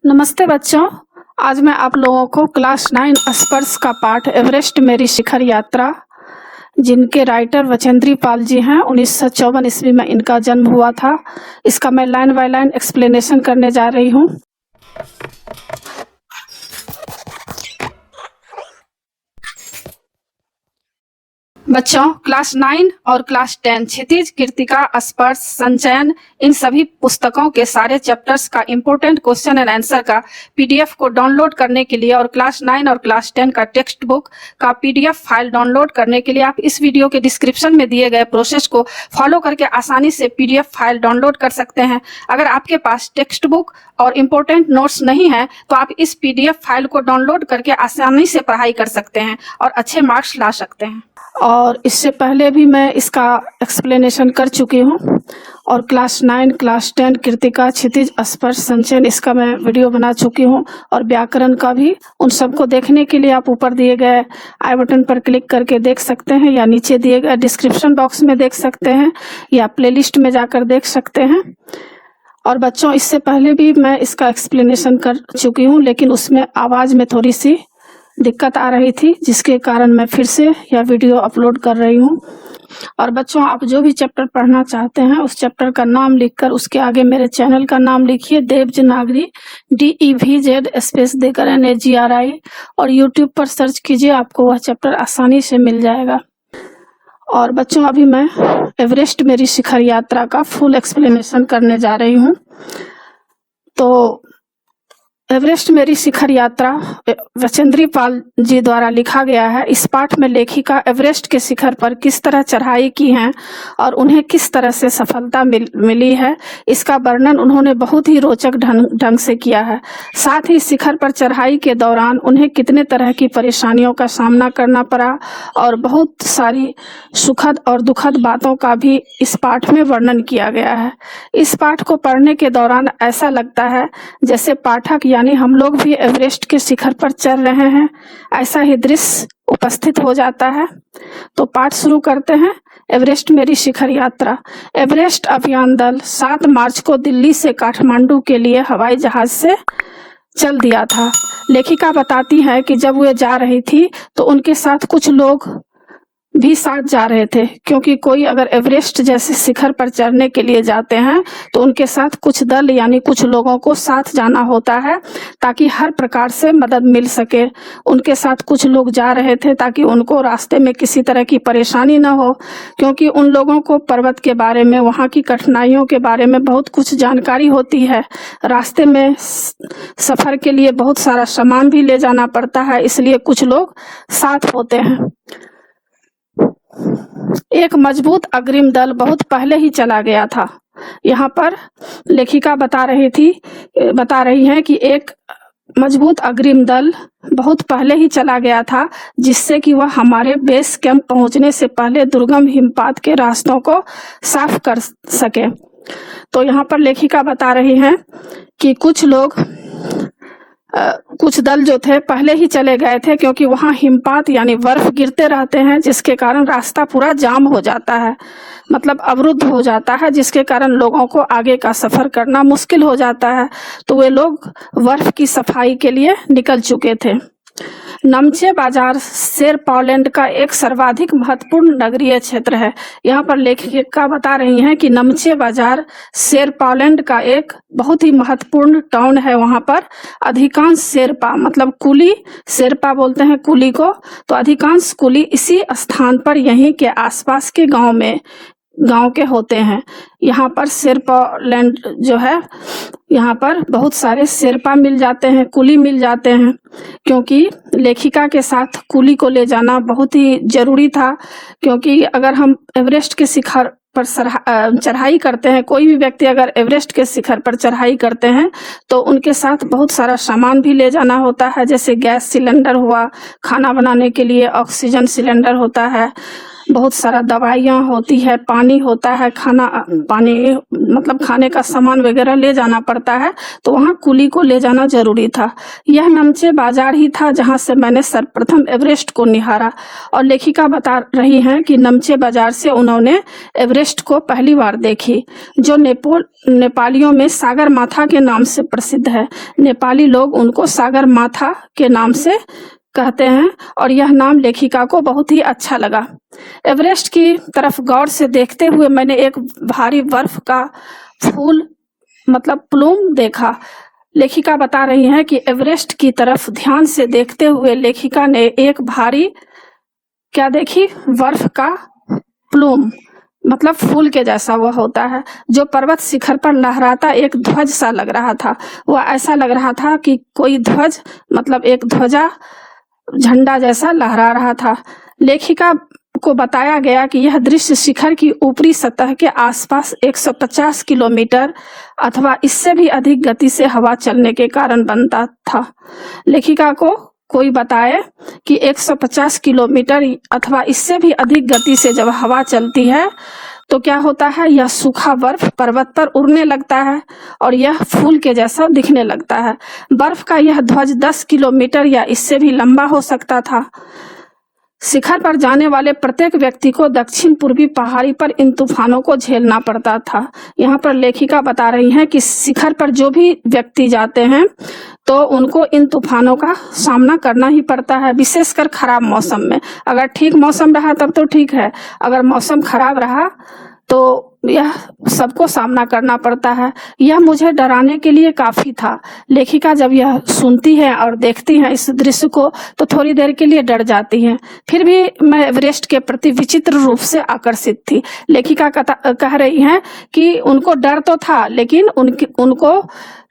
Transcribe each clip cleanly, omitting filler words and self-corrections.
नमस्ते बच्चों। आज मैं आप लोगों को क्लास 9 स्पर्श का पाठ एवरेस्ट मेरी शिखर यात्रा, जिनके राइटर बचेंद्री पाल जी हैं, 1954 ईस्वी में इनका जन्म हुआ था, इसका मैं लाइन बाय लाइन एक्सप्लेनेशन करने जा रही हूँ। बच्चों, क्लास 9 और क्लास 10 क्षितिज, कृतिका, स्पर्श, संचयन, इन सभी पुस्तकों के सारे चैप्टर्स का इंपॉर्टेंट क्वेश्चन एंड आंसर का पीडीएफ को डाउनलोड करने के लिए और क्लास 9 और क्लास 10 का टेक्स्ट बुक का पीडीएफ फाइल डाउनलोड करने के लिए आप इस वीडियो के डिस्क्रिप्शन में दिए गए प्रोसेस को फॉलो करके आसानी से पीडीएफ फाइल डाउनलोड कर सकते हैं। अगर आपके पास टेक्स्ट बुक और इम्पोर्टेंट नोट्स नहीं है तो आप इस पीडीएफ फाइल को डाउनलोड करके आसानी से पढ़ाई कर सकते हैं और अच्छे मार्क्स ला सकते हैं। और इससे पहले भी मैं इसका एक्सप्लेनेशन कर चुकी हूँ और क्लास 9, क्लास 10, कृतिका, क्षितिज, स्पर्श, संचयन, इसका मैं वीडियो बना चुकी हूँ और व्याकरण का भी। उन सबको देखने के लिए आप ऊपर दिए गए आई बटन पर क्लिक करके देख सकते हैं या नीचे दिए गए डिस्क्रिप्शन बॉक्स में देख सकते हैं या प्लेलिस्ट में जाकर देख सकते हैं। और बच्चों, इससे पहले भी मैं इसका एक्सप्लेनेशन कर चुकी हूँ, लेकिन उसमें आवाज़ में थोड़ी सी दिक्कत आ रही थी, जिसके कारण मैं फिर से यह वीडियो अपलोड कर रही हूँ। और बच्चों, आप जो भी चैप्टर पढ़ना चाहते हैं उस चैप्टर का नाम लिखकर उसके आगे मेरे चैनल का नाम लिखिए, देवजनागरी, DEVZ स्पेस देकर NAGRI, और यूट्यूब पर सर्च कीजिए, आपको वह चैप्टर आसानी से मिल जाएगा। और बच्चों, अभी मैं एवरेस्ट मेरी शिखर यात्रा का फुल एक्सप्लेनेशन करने जा रही हूँ। तो एवरेस्ट मेरी शिखर यात्रा बचेंद्री पाल जी द्वारा लिखा गया है। इस पाठ में लेखिका एवरेस्ट के शिखर पर किस तरह चढ़ाई की है और उन्हें किस तरह से सफलता मिली है, इसका वर्णन उन्होंने बहुत ही रोचक ढंग से किया है। साथ ही शिखर पर चढ़ाई के दौरान उन्हें कितने तरह की परेशानियों का सामना करना पड़ा और बहुत सारी सुखद और दुखद बातों का भी इस पाठ में वर्णन किया गया है। इस पाठ को पढ़ने के दौरान ऐसा लगता है जैसे पाठक यानी हम लोग भी एवरेस्ट के शिखर पर चढ़ रहे हैं, ऐसा ही दृश्य उपस्थित हो जाता है। तो पाठ शुरू करते हैं। एवरेस्ट मेरी शिखर यात्रा। एवरेस्ट अभियान दल 7 मार्च को दिल्ली से काठमांडू के लिए हवाई जहाज से चल दिया था। लेखिका बताती है कि जब वे जा रही थी तो उनके साथ कुछ लोग भी साथ जा रहे थे, क्योंकि कोई अगर एवरेस्ट जैसे शिखर पर चढ़ने के लिए जाते हैं तो उनके साथ कुछ दल यानी कुछ लोगों को साथ जाना होता है ताकि हर प्रकार से मदद मिल सके। उनके साथ कुछ लोग जा रहे थे ताकि उनको रास्ते में किसी तरह की परेशानी न हो, क्योंकि उन लोगों को पर्वत के बारे में, वहाँ की कठिनाइयों के बारे में बहुत कुछ जानकारी होती है। रास्ते में सफ़र के लिए बहुत सारा सामान भी ले जाना पड़ता है, इसलिए कुछ लोग साथ होते हैं। एक मजबूत अग्रिम दल बहुत पहले ही चला गया था। यहाँ पर लेखिका बता रही है कि एक मजबूत अग्रिम दल बहुत पहले ही चला गया था, जिससे कि वह हमारे बेस कैंप पहुंचने से पहले दुर्गम हिमपात के रास्तों को साफ कर सके। तो यहाँ पर लेखिका बता रही है कि कुछ दल जो थे पहले ही चले गए थे, क्योंकि वहाँ हिमपात यानी बर्फ गिरते रहते हैं, जिसके कारण रास्ता पूरा जाम हो जाता है, मतलब अवरुद्ध हो जाता है, जिसके कारण लोगों को आगे का सफर करना मुश्किल हो जाता है। तो वे लोग बर्फ की सफाई के लिए निकल चुके थे। नमचे बाजार शेर पोलैंड का एक सर्वाधिक महत्वपूर्ण नगरीय क्षेत्र है। यहाँ पर लेखिका बता रही हैं कि नमचे बाजार शेर पोलैंड का एक बहुत ही महत्वपूर्ण टाउन है। वहाँ पर अधिकांश शेरपा, मतलब कुली, शेरपा बोलते हैं कुली को, तो अधिकांश कुली इसी स्थान पर यहीं के आसपास के गांव के होते हैं। यहाँ पर शेरपोलैंड जो है, यहाँ पर बहुत सारे शेरपा मिल जाते हैं, कुली मिल जाते हैं, क्योंकि लेखिका के साथ कुली को ले जाना बहुत ही जरूरी था। क्योंकि अगर हम एवरेस्ट के शिखर पर चढ़ाई करते हैं, कोई भी व्यक्ति अगर एवरेस्ट के शिखर पर चढ़ाई करते हैं तो उनके साथ बहुत सारा सामान भी ले जाना होता है, जैसे गैस सिलेंडर हुआ, खाना बनाने के लिए ऑक्सीजन सिलेंडर होता है, बहुत सारा दवाइयाँ होती है, पानी होता है, पानी मतलब खाने का सामान वगैरह ले जाना पड़ता है, तो वहाँ कुली को ले जाना ज़रूरी था। यह नमचे बाज़ार ही था जहाँ से मैंने सर्वप्रथम एवरेस्ट को निहारा। और लेखिका बता रही हैं कि नमचे बाज़ार से उन्होंने एवरेस्ट को पहली बार देखी, जो नेपालियों में सागर माथा के नाम से प्रसिद्ध है। नेपाली लोग उनको सागर माथा के नाम से कहते हैं और यह नाम लेखिका को बहुत ही अच्छा लगा। एवरेस्ट की तरफ गौर से देखते हुए मैंने एक भारी बर्फ का फूल मतलब प्लूम देखा। लेखिका बता रही हैं कि एवरेस्ट की तरफ ध्यान से देखते हुए लेखिका ने एक भारी क्या देखी, बर्फ का प्लूम मतलब फूल के जैसा वह होता है, जो पर्वत शिखर पर लहराता एक ध्वज सा लग रहा था। वह ऐसा लग रहा था कि कोई ध्वज मतलब एक ध्वजा झंडा जैसा लहरा रहा था। लेखिका को बताया गया कि यह दृश्य शिखर की ऊपरी सतह के आसपास 150 किलोमीटर अथवा इससे भी अधिक गति से हवा चलने के कारण बनता था। लेखिका को कोई बताए कि 150 किलोमीटर अथवा इससे भी अधिक गति से जब हवा चलती है तो क्या होता है, यह सूखा बर्फ पर्वत पर उड़ने लगता है और यह फूल के जैसा दिखने लगता है। बर्फ का यह ध्वज 10 किलोमीटर या इससे भी लंबा हो सकता था। शिखर पर जाने वाले प्रत्येक व्यक्ति को दक्षिण पूर्वी पहाड़ी पर इन तूफानों को झेलना पड़ता था। यहाँ पर लेखिका बता रही हैं कि शिखर पर जो भी व्यक्ति जाते हैं तो उनको इन तूफानों का सामना करना ही पड़ता है, विशेषकर खराब मौसम में। अगर ठीक मौसम रहा तब तो ठीक है, अगर मौसम खराब रहा तो यह सबको सामना करना पड़ता है। यह मुझे डराने के लिए काफ़ी था। लेखिका जब यह सुनती है और देखती हैं इस दृश्य को तो थोड़ी देर के लिए डर जाती हैं। फिर भी मैं एवरेस्ट के प्रति विचित्र रूप से आकर्षित थी। लेखिका कह रही हैं कि उनको डर तो था, लेकिन उनको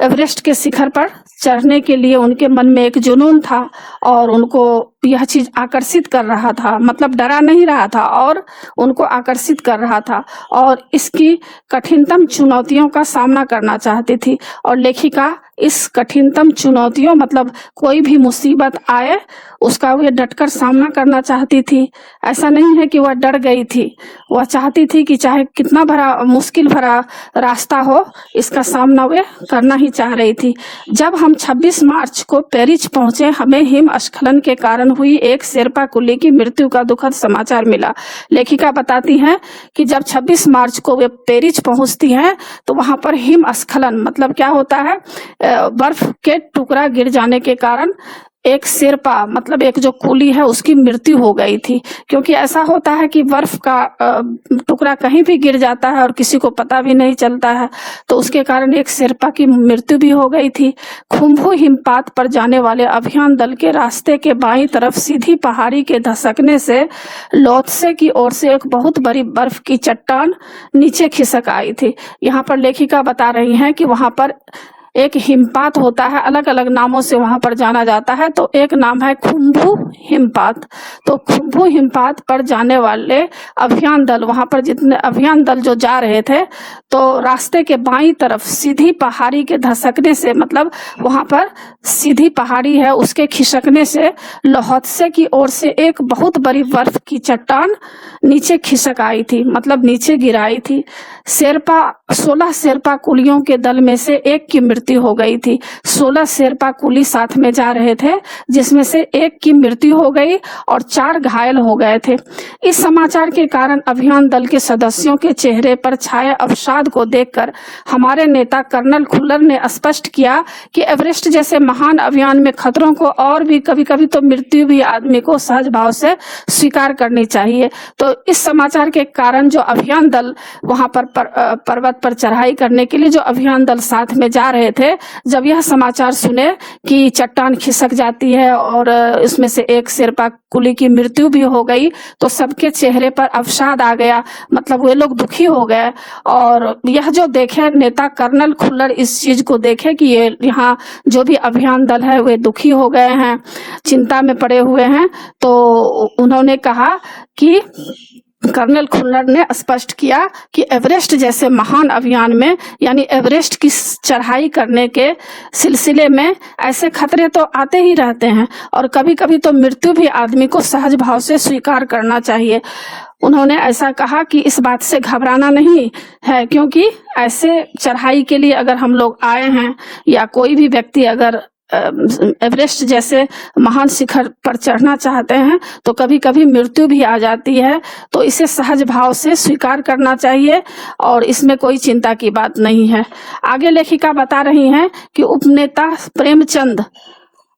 एवरेस्ट के शिखर पर चढ़ने के लिए उनके मन में एक जुनून था और उनको यह चीज़ आकर्षित कर रहा था, मतलब डरा नहीं रहा था और उनको आकर्षित कर रहा था और इसकी कठिनतम चुनौतियों का सामना करना चाहती थी। और लेखिका इस कठिनतम चुनौतियों मतलब कोई भी मुसीबत आए उसका वह डटकर सामना करना चाहती थी। ऐसा नहीं है कि वह डर गई थी, वह चाहती थी कि चाहे कितना भरा मुश्किल भरा रास्ता हो इसका सामना वह करना ही चाह रही थी। जब हम 26 मार्च को पेरिस पहुंचे, हमें हिमस्खलन के कारण हुई एक शेरपा कुली की मृत्यु का दुखद समाचार मिला। लेखिका बताती हैं कि जब 26 मार्च को वे पेरिस पहुंचती हैं तो वहां पर हिमस्खलन मतलब क्या होता है, बर्फ के टुकड़ा गिर जाने के कारण एक शेरपा मतलब एक जो कुली है उसकी मृत्यु हो गई थी। क्योंकि ऐसा होता है कि बर्फ का टुकड़ा कहीं भी गिर जाता है और किसी को पता भी नहीं चलता है, तो उसके कारण एक शेरपा की मृत्यु भी हो गई थी। खुम्भू हिमपात पर जाने वाले अभियान दल के रास्ते के बाईं तरफ सीधी पहाड़ी के धसकने से लोत्से की ओर से एक बहुत बड़ी बर्फ की चट्टान नीचे खिसक आई थी। यहाँ पर लेखिका बता रही हैं कि वहां पर एक हिमपात होता है, अलग अलग नामों से वहां पर जाना जाता है, तो एक नाम है खुम्भू हिमपात। तो खुम्भू हिमपात पर जाने वाले अभियान दल, वहां पर जितने अभियान दल जो जा रहे थे तो रास्ते के बाईं तरफ सीधी पहाड़ी के धसकने से मतलब वहां पर सीधी पहाड़ी है उसके खिसकने से लोत्से की ओर से एक बहुत बड़ी बर्फ की चट्टान नीचे खिसक आई थी, मतलब नीचे गिराई थी। 16 शेरपा कुलियों के दल में से एक की मृत्यु हो गई थी। 16 शेरपा कुली साथ में जा रहे थे जिसमें से एक की मृत्यु हो गई और 4 घायल हो गए थे। इस समाचार के कारण अभियान दल के सदस्यों के चेहरे पर छाए अवसाद को देखकर हमारे नेता कर्नल खुल्लर ने स्पष्ट किया कि एवरेस्ट जैसे महान अभियान में खतरों को और भी कभी कभी तो मृत्यु भी आदमी को सहज भाव से स्वीकार करनी चाहिए। तो इस समाचार के कारण जो अभियान दल वहां पर पर्वत पर चढ़ाई करने के लिए जो अभियान दल साथ में जा रहे थे, जब यह समाचार सुने कि चट्टान खिसक जाती है और इसमें से एक शेरपा कुली की मृत्यु भी हो गई तो सबके चेहरे पर अवसाद आ गया, मतलब वे लोग दुखी हो गए। और यह जो देखे नेता कर्नल खुल्लर इस चीज को देखे कि ये यहाँ जो भी अभियान दल है वे दुखी हो गए हैं, चिंता में पड़े हुए हैं, तो उन्होंने कहा कि कर्नल खुल्लर ने स्पष्ट किया कि एवरेस्ट जैसे महान अभियान में यानी एवरेस्ट की चढ़ाई करने के सिलसिले में ऐसे खतरे तो आते ही रहते हैं और कभी कभी तो मृत्यु भी आदमी को सहज भाव से स्वीकार करना चाहिए। उन्होंने ऐसा कहा कि इस बात से घबराना नहीं है, क्योंकि ऐसे चढ़ाई के लिए अगर हम लोग आए हैं या कोई भी व्यक्ति अगर एवरेस्ट जैसे महान शिखर पर चढ़ना चाहते हैं तो कभी कभी मृत्यु भी आ जाती है, तो इसे सहज भाव से स्वीकार करना चाहिए और इसमें कोई चिंता की बात नहीं है। आगे लेखिका बता रही हैं कि उपनेता प्रेमचंद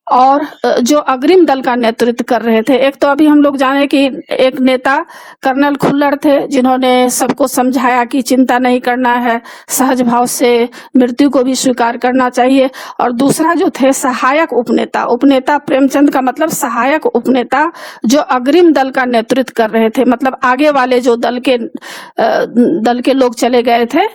और जो अग्रिम दल का नेतृत्व कर रहे थे, एक तो अभी हम लोग जाने कि एक नेता कर्नल खुल्लर थे जिन्होंने सबको समझाया कि चिंता नहीं करना है, सहज भाव से मृत्यु को भी स्वीकार करना चाहिए, और दूसरा जो थे सहायक उपनेता, उपनेता प्रेमचंद का मतलब सहायक उपनेता जो अग्रिम दल का नेतृत्व कर रहे थे, मतलब आगे वाले जो दल के लोग चले गए थे,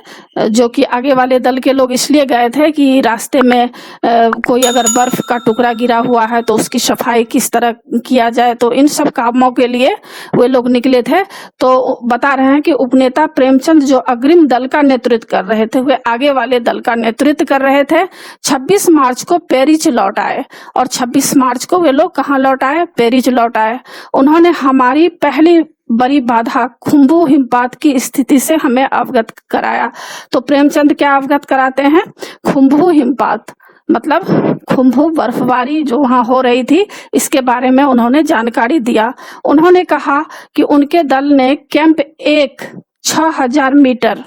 जो कि आगे वाले दल के लोग इसलिए गए थे कि रास्ते में कोई अगर बर्फ का टुकड़ा गिरा हुआ है तो उसकी सफाई किस तरह किया जाए, तो इन सब कामों के लिए वे लोग निकले थे। तो बता रहे हैं कि उपनेता प्रेमचंद जो अग्रिम दल का नेतृत्व कर रहे थे, वे आगे वाले दल का नेतृत्व कर रहे थे। 26 मार्च को पेरिस लौट आए और 26 मार्च को वे लोग कहाँ लौट आए? पेरिस लौट आए। उन्होंने हमारी पहली बड़ी बाधा खुम्बू हिमपात की स्थिति से हमें अवगत कराया। तो प्रेमचंद क्या अवगत कराते हैं? खुम्बू हिमपात मतलब खुम्बू बर्फबारी जो वहां हो रही थी, इसके बारे में उन्होंने जानकारी दिया। उन्होंने कहा कि उनके दल ने कैंप 1 6000 मीटर,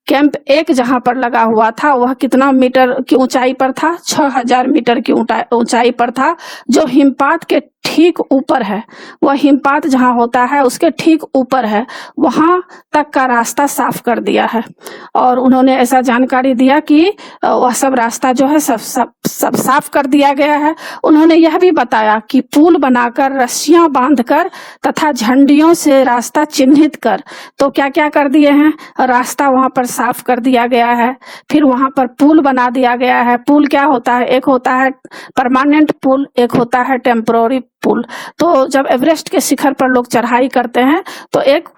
कैंप 1 जहां पर लगा हुआ था वह कितना मीटर की ऊंचाई पर था? 6000 मीटर की ऊंचाई पर था, जो हिमपात के ठीक ऊपर है। वह हिमपात जहां होता है उसके ठीक ऊपर है, वहां तक का रास्ता साफ कर दिया है। और उन्होंने ऐसा जानकारी दिया कि वह सब रास्ता जो है सब साफ कर दिया गया है। उन्होंने यह भी बताया कि पुल बनाकर, रस्सियां बांधकर तथा झंडियों से रास्ता चिन्हित कर, तो क्या क्या कर दिए हैं? रास्ता वहां पर साफ कर दिया गया है, फिर वहां पर पुल बना दिया गया है। पुल क्या होता है? एक होता है परमानेंट पुल, एक होता है टेम्पररी पुल। तो जब एवरेस्ट के शिखर पर लोग चढ़ाई करते हैं तो एक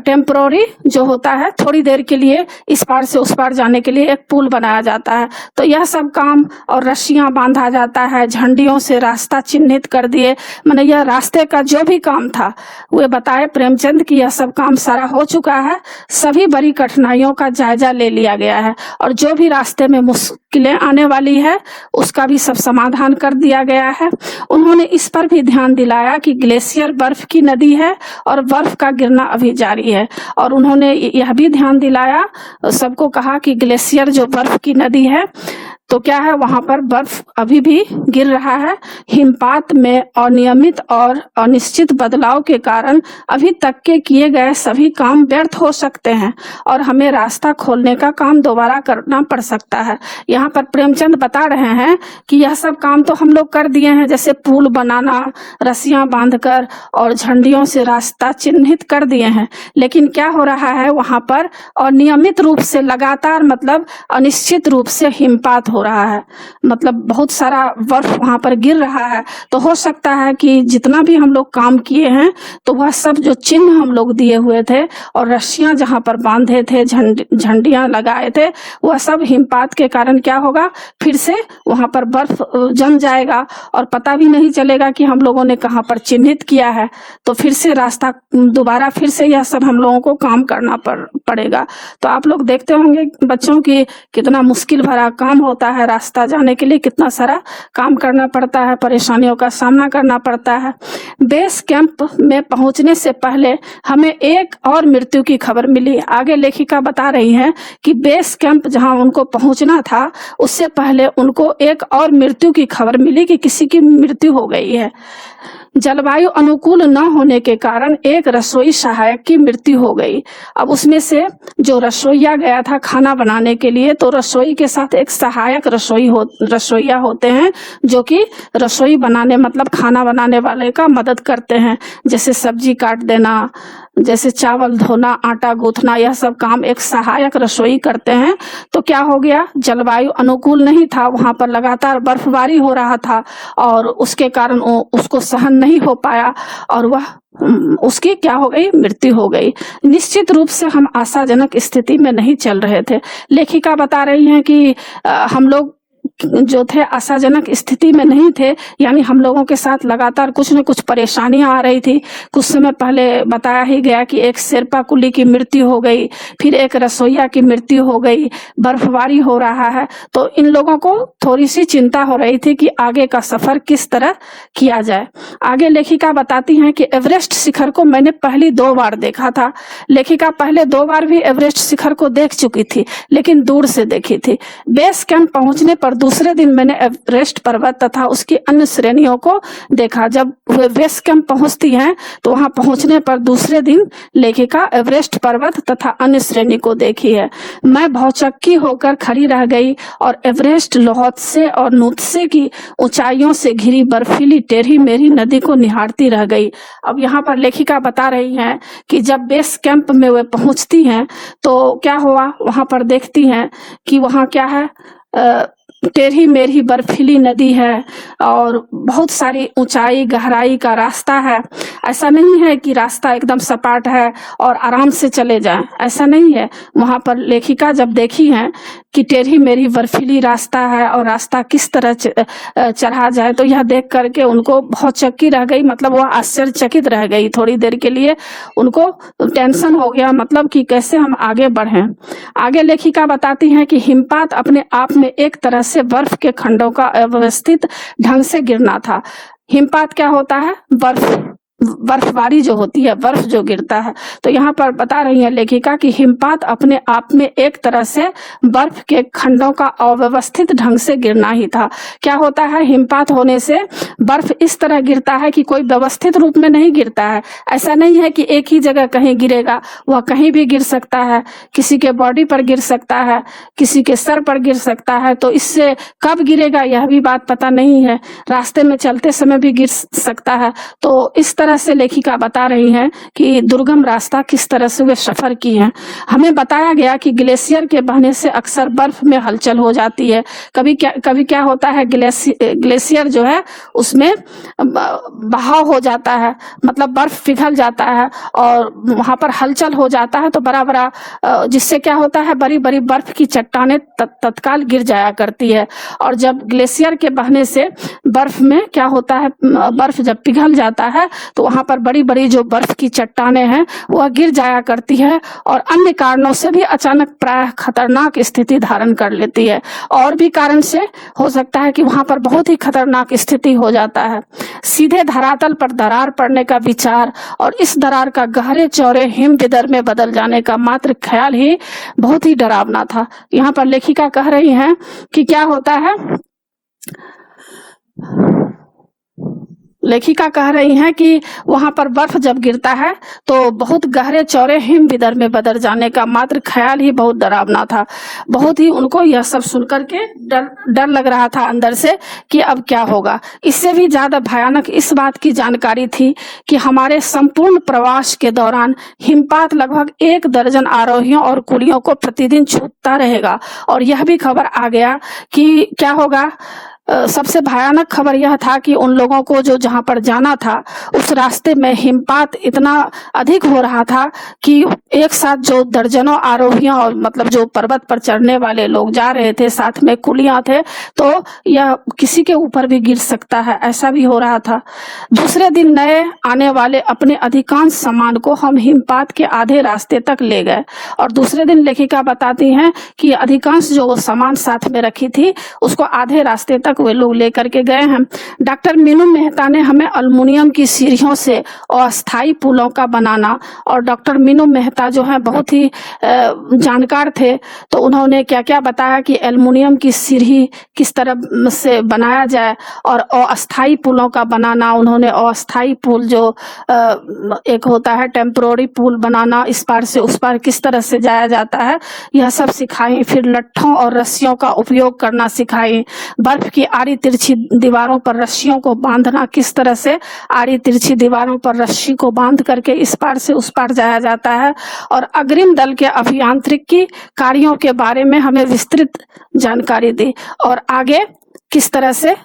टेम्पररी जो होता है, थोड़ी देर के लिए इस पार से उस पार जाने के लिए एक पुल बनाया जाता है। तो यह सब काम, और रस्सियां बांधा जाता है, झंडियों से रास्ता चिन्हित कर दिए, माने यह रास्ते का जो भी काम था वे बताए प्रेमचंद की यह सब काम सारा हो चुका है। सभी बड़ी कठिनाइयों का जायजा ले लिया गया है और जो भी रास्ते में मुश्किलें आने वाली है उसका भी सब समाधान कर दिया गया है। उन्होंने इस पर भी ध्यान दिलाया कि ग्लेशियर बर्फ की नदी है और बर्फ का गिरना अभी जारी है। और उन्होंने यह भी ध्यान दिलाया, सबको कहा कि ग्लेशियर जो बर्फ की नदी है तो क्या है, वहां पर बर्फ अभी भी गिर रहा है। हिमपात में अनियमित और अनिश्चित बदलाव के कारण अभी तक के किए गए सभी काम व्यर्थ हो सकते हैं और हमें रास्ता खोलने का काम दोबारा करना पड़ सकता है। यहाँ पर प्रेमचंद बता रहे हैं कि यह सब काम तो हम लोग कर दिए हैं, जैसे पुल बनाना, रस्सियां बांधकर और झंडियों से रास्ता चिन्हित कर दिए हैं, लेकिन क्या हो रहा है वहां पर अनियमित रूप से, लगातार मतलब अनिश्चित रूप से हिमपात हो रहा है, मतलब बहुत सारा बर्फ वहां पर गिर रहा है। तो हो सकता है कि जितना भी हम लोग काम किए हैं तो वह सब जो चिन्ह हम लोग दिए हुए थे और रस्सियां जहां पर बांधे थे, झंडियां लगाए थे, वह सब हिमपात के कारण क्या होगा, फिर से वहां पर बर्फ जम जाएगा और पता भी नहीं चलेगा कि हम लोगों ने कहां पर चिन्हित किया है। तो फिर से रास्ता दोबारा फिर से यह सब हम लोगों को काम करना पड़ेगा। तो आप लोग देखते होंगे बच्चों की कितना मुश्किल भरा काम होता है, रास्ता जाने के लिए कितना सारा काम करना पड़ता है, परेशानियों का सामना करना पड़ता है। बेस कैंप में पहुंचने से पहले हमें एक और मृत्यु की खबर मिली। आगे लेखिका बता रही हैं कि बेस कैंप जहां उनको पहुंचना था उससे पहले उनको एक और मृत्यु की खबर मिली कि किसी की मृत्यु हो गई है। जलवायु अनुकूल न होने के कारण एक रसोई सहायक की मृत्यु हो गई। अब उसमें से जो रसोईया गया था खाना बनाने के लिए, तो रसोई के साथ एक सहायक रसोईया होते हैं जो कि रसोई बनाने मतलब खाना बनाने वाले का मदद करते हैं, जैसे सब्जी काट देना, जैसे चावल धोना, आटा गूंथना, यह सब काम एक सहायक रसोई करते हैं। तो क्या हो गया, जलवायु अनुकूल नहीं था, वहां पर लगातार बर्फबारी हो रहा था और उसके कारण उसको सहन नहीं हो पाया और वह उसकी क्या हो गई, मृत्यु हो गई। निश्चित रूप से हम आशाजनक स्थिति में नहीं चल रहे थे। लेखिका बता रही हैं कि हम लोग जो थे आशाजनक स्थिति में नहीं थे, यानी हम लोगों के साथ लगातार कुछ न कुछ परेशानियां आ रही थी। कुछ समय पहले बताया ही गया कि एक शेरपा कुली की मृत्यु हो गई, फिर एक रसोइया की मृत्यु हो गई, बर्फबारी हो रहा है। तो इन लोगों को थोड़ी सी चिंता हो रही थी कि आगे का सफर किस तरह किया जाए। आगे लेखिका बताती हैं कि एवरेस्ट शिखर को मैंने पहली 2 बार देखा था। लेखिका पहले 2 बार भी एवरेस्ट शिखर को देख चुकी थी, लेकिन दूर से देखी थी। बेस कैंप पहुंचने पर दूसरे दिन मैंने एवरेस्ट पर्वत तथा उसकी अन्य श्रेणियों को देखा। जब वे बेस कैंप पहुंचती हैं तो वहां पहुंचने पर दूसरे दिन लेखिका एवरेस्ट पर्वत तथा अन्य श्रेणी को देखी है। मैं भौचक्की होकर खड़ी रह गई और एवरेस्ट, लोहत्से और नुत्से की ऊंचाइयों से घिरी बर्फीली टेढ़ी मेरी नदी को निहारती रह गई। अब यहाँ पर लेखिका बता रही हैं कि जब बेस कैंप में वे पहुंचती हैं तो क्या हुआ, वहां पर देखती हैं कि वहां क्या है, टेढ़ी मेढ़ी बर्फीली नदी है और बहुत सारी ऊंचाई गहराई का रास्ता है। ऐसा नहीं है कि रास्ता एकदम सपाट है और आराम से चले जाएं, ऐसा नहीं है। वहां पर लेखिका जब देखी है कि टेढ़ी मेढ़ी बर्फीली रास्ता है और रास्ता किस तरह चढ़ा जाए, तो यह देख करके उनको बहुत चक्की रह गई, मतलब वह आश्चर्यचकित रह गई। थोड़ी देर के लिए उनको टेंशन हो गया, मतलब कि कैसे हम आगे बढ़ें। आगे लेखिका बताती हैं कि हिमपात अपने आप में एक तरह से बर्फ के खंडों का अव्यवस्थित ढंग से गिरना था। हिमपात क्या होता है, बर्फबारी जो होती है, बर्फ जो गिरता है। तो यहाँ पर बता रही है लेखिका कि हिमपात अपने आप में एक तरह से बर्फ के खंडों का अव्यवस्थित ढंग से गिरना ही था। क्या होता है, हिमपात होने से बर्फ इस तरह गिरता है कि कोई व्यवस्थित रूप में नहीं गिरता है। ऐसा नहीं है कि एक ही जगह कहीं गिरेगा, वह कहीं भी गिर सकता है, किसी के बॉडी पर गिर सकता है, किसी के सर पर गिर सकता है। तो इससे कब गिरेगा यह भी बात पता नहीं है, रास्ते में चलते समय भी गिर सकता है। तो इस तरह से लेखिका बता रही हैं कि दुर्गम रास्ता किस तरह से वे सफर की हैं। हमें बताया गया कि ग्लेशियर के बहने से अक्सर बर्फ में हलचल हो जाती है। कभी क्या होता है, ग्लेशियर जो है उसमें बहाव हो जाता है, मतलब बर्फ पिघल जाता है और वहां पर हलचल हो जाता है। तो बड़ा बड़ा, जिससे क्या होता है, बड़ी बड़ी बर्फ की चट्टानें तत्काल गिर जाया करती है। और जब ग्लेशियर के बहने से बर्फ में क्या होता है, बर्फ जब पिघल जाता है तो वहां पर बड़ी बड़ी जो बर्फ की चट्टानें हैं वह गिर जाया करती है और अन्य कारणों से भी अचानक प्रायः खतरनाक स्थिति धारण कर लेती है। और भी कारण से हो सकता है कि वहां पर बहुत ही खतरनाक स्थिति हो जाता है। सीधे धरातल पर दरार पड़ने का विचार और इस दरार का गहरे चौड़े हिम विदर में बदल जाने का मात्र ख्याल ही बहुत ही डरावना था। यहाँ पर लेखिका कह रही हैं कि क्या होता है, लेखिका कह रही हैं कि वहां पर बर्फ जब गिरता है तो बहुत गहरे चौड़े हिम विदर में बदल जाने का मात्र ख्याल ही बहुत डरावना था। बहुत ही उनको यह सब सुनकर के डर लग रहा था अंदर से कि अब क्या होगा। इससे भी ज्यादा भयानक इस बात की जानकारी थी कि हमारे संपूर्ण प्रवास के दौरान हिमपात लगभग 1 दर्जन आरोहियों और कुलियों को प्रतिदिन छूता रहेगा। और यह भी खबर आ गया कि क्या होगा, सबसे भयानक खबर यह था कि उन लोगों को जो जहां पर जाना था उस रास्ते में हिमपात इतना अधिक हो रहा था कि एक साथ जो दर्जनों आरोहियों और मतलब जो पर्वत पर चढ़ने वाले लोग जा रहे थे, साथ में कुलियां थे, तो यह किसी के ऊपर भी गिर सकता है, ऐसा भी हो रहा था। दूसरे दिन नए आने वाले अपने अधिकांश सामान को हम हिमपात के आधे रास्ते तक ले गए। और दूसरे दिन लेखिका बताती हैं कि अधिकांश जो सामान साथ में रखी थी उसको आधे रास्ते तक वे लोग लेकर के गए हैं। डॉक्टर मीनू मेहता ने हमें एल्युमिनियम की सीढ़ियों से अस्थायी पुलों का बनाना, और डॉक्टर मीनू मेहता जो है बहुत ही जानकार थे, तो उन्होंने क्या क्या बताया कि एल्युमिनियम की सीढ़ी किस तरह से बनाया जाए और अस्थायी पुलों का बनाना। उन्होंने अस्थायी पुल जो एक होता है टेम्पोररी पुल बनाना, इस पार से उस पार किस तरह से जाया जाता है, यह सब सिखाई। फिर लट्ठों और रस्सियों का उपयोग करना सिखाई। बर्फ की आड़ी तिरछी दीवारों पर रस्सियों को बांधना, किस तरह से आड़ी तिरछी दीवारों पर रस्सी को बांध करके इस पार से उस पार जाया जाता है। और अग्रिम दल के अभियांत्रिकी कार्यों के बारे में हमें विस्तृत जानकारी दी और आगे किस तरह से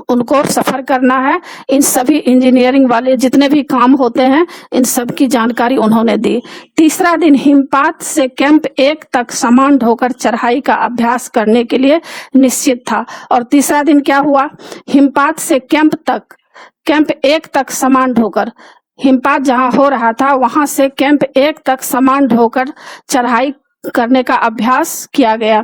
उनको सफर करना है। इन सभी इंजीनियरिंग वाले जितने भी काम होते हैं इन सब की जानकारी उन्होंने दी। तीसरा दिन हिमपात से कैंप 1 तक सामान ढोकर चढ़ाई का अभ्यास करने के लिए निश्चित था। और तीसरा दिन क्या हुआ, हिमपात से कैंप 1 तक सामान ढोकर, हिमपात जहां हो रहा था वहां से कैंप 1 तक सामान ढोकर चढ़ाई करने का अभ्यास किया गया।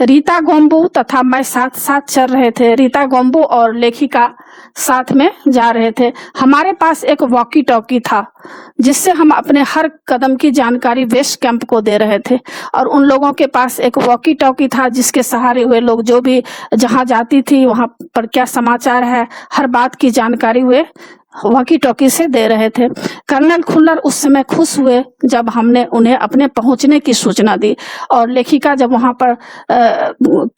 रीता गोम्बू तथा मैं साथ साथ चल रहे थे। रीता गोम्बू और लेखिका साथ में जा रहे थे। हमारे पास एक वॉकी टॉकी था जिससे हम अपने हर कदम की जानकारी बेस कैंप को दे रहे थे, और उन लोगों के पास एक वॉकी टॉकी था जिसके सहारे हुए लोग जो भी जहां जाती थी वहां पर क्या समाचार है हर बात की जानकारी हुए वॉकी टॉकी से दे रहे थे। कर्नल खुल्लर उस समय खुश हुए जब हमने उन्हें अपने पहुंचने की सूचना दी, और लेखिका जब वहां पर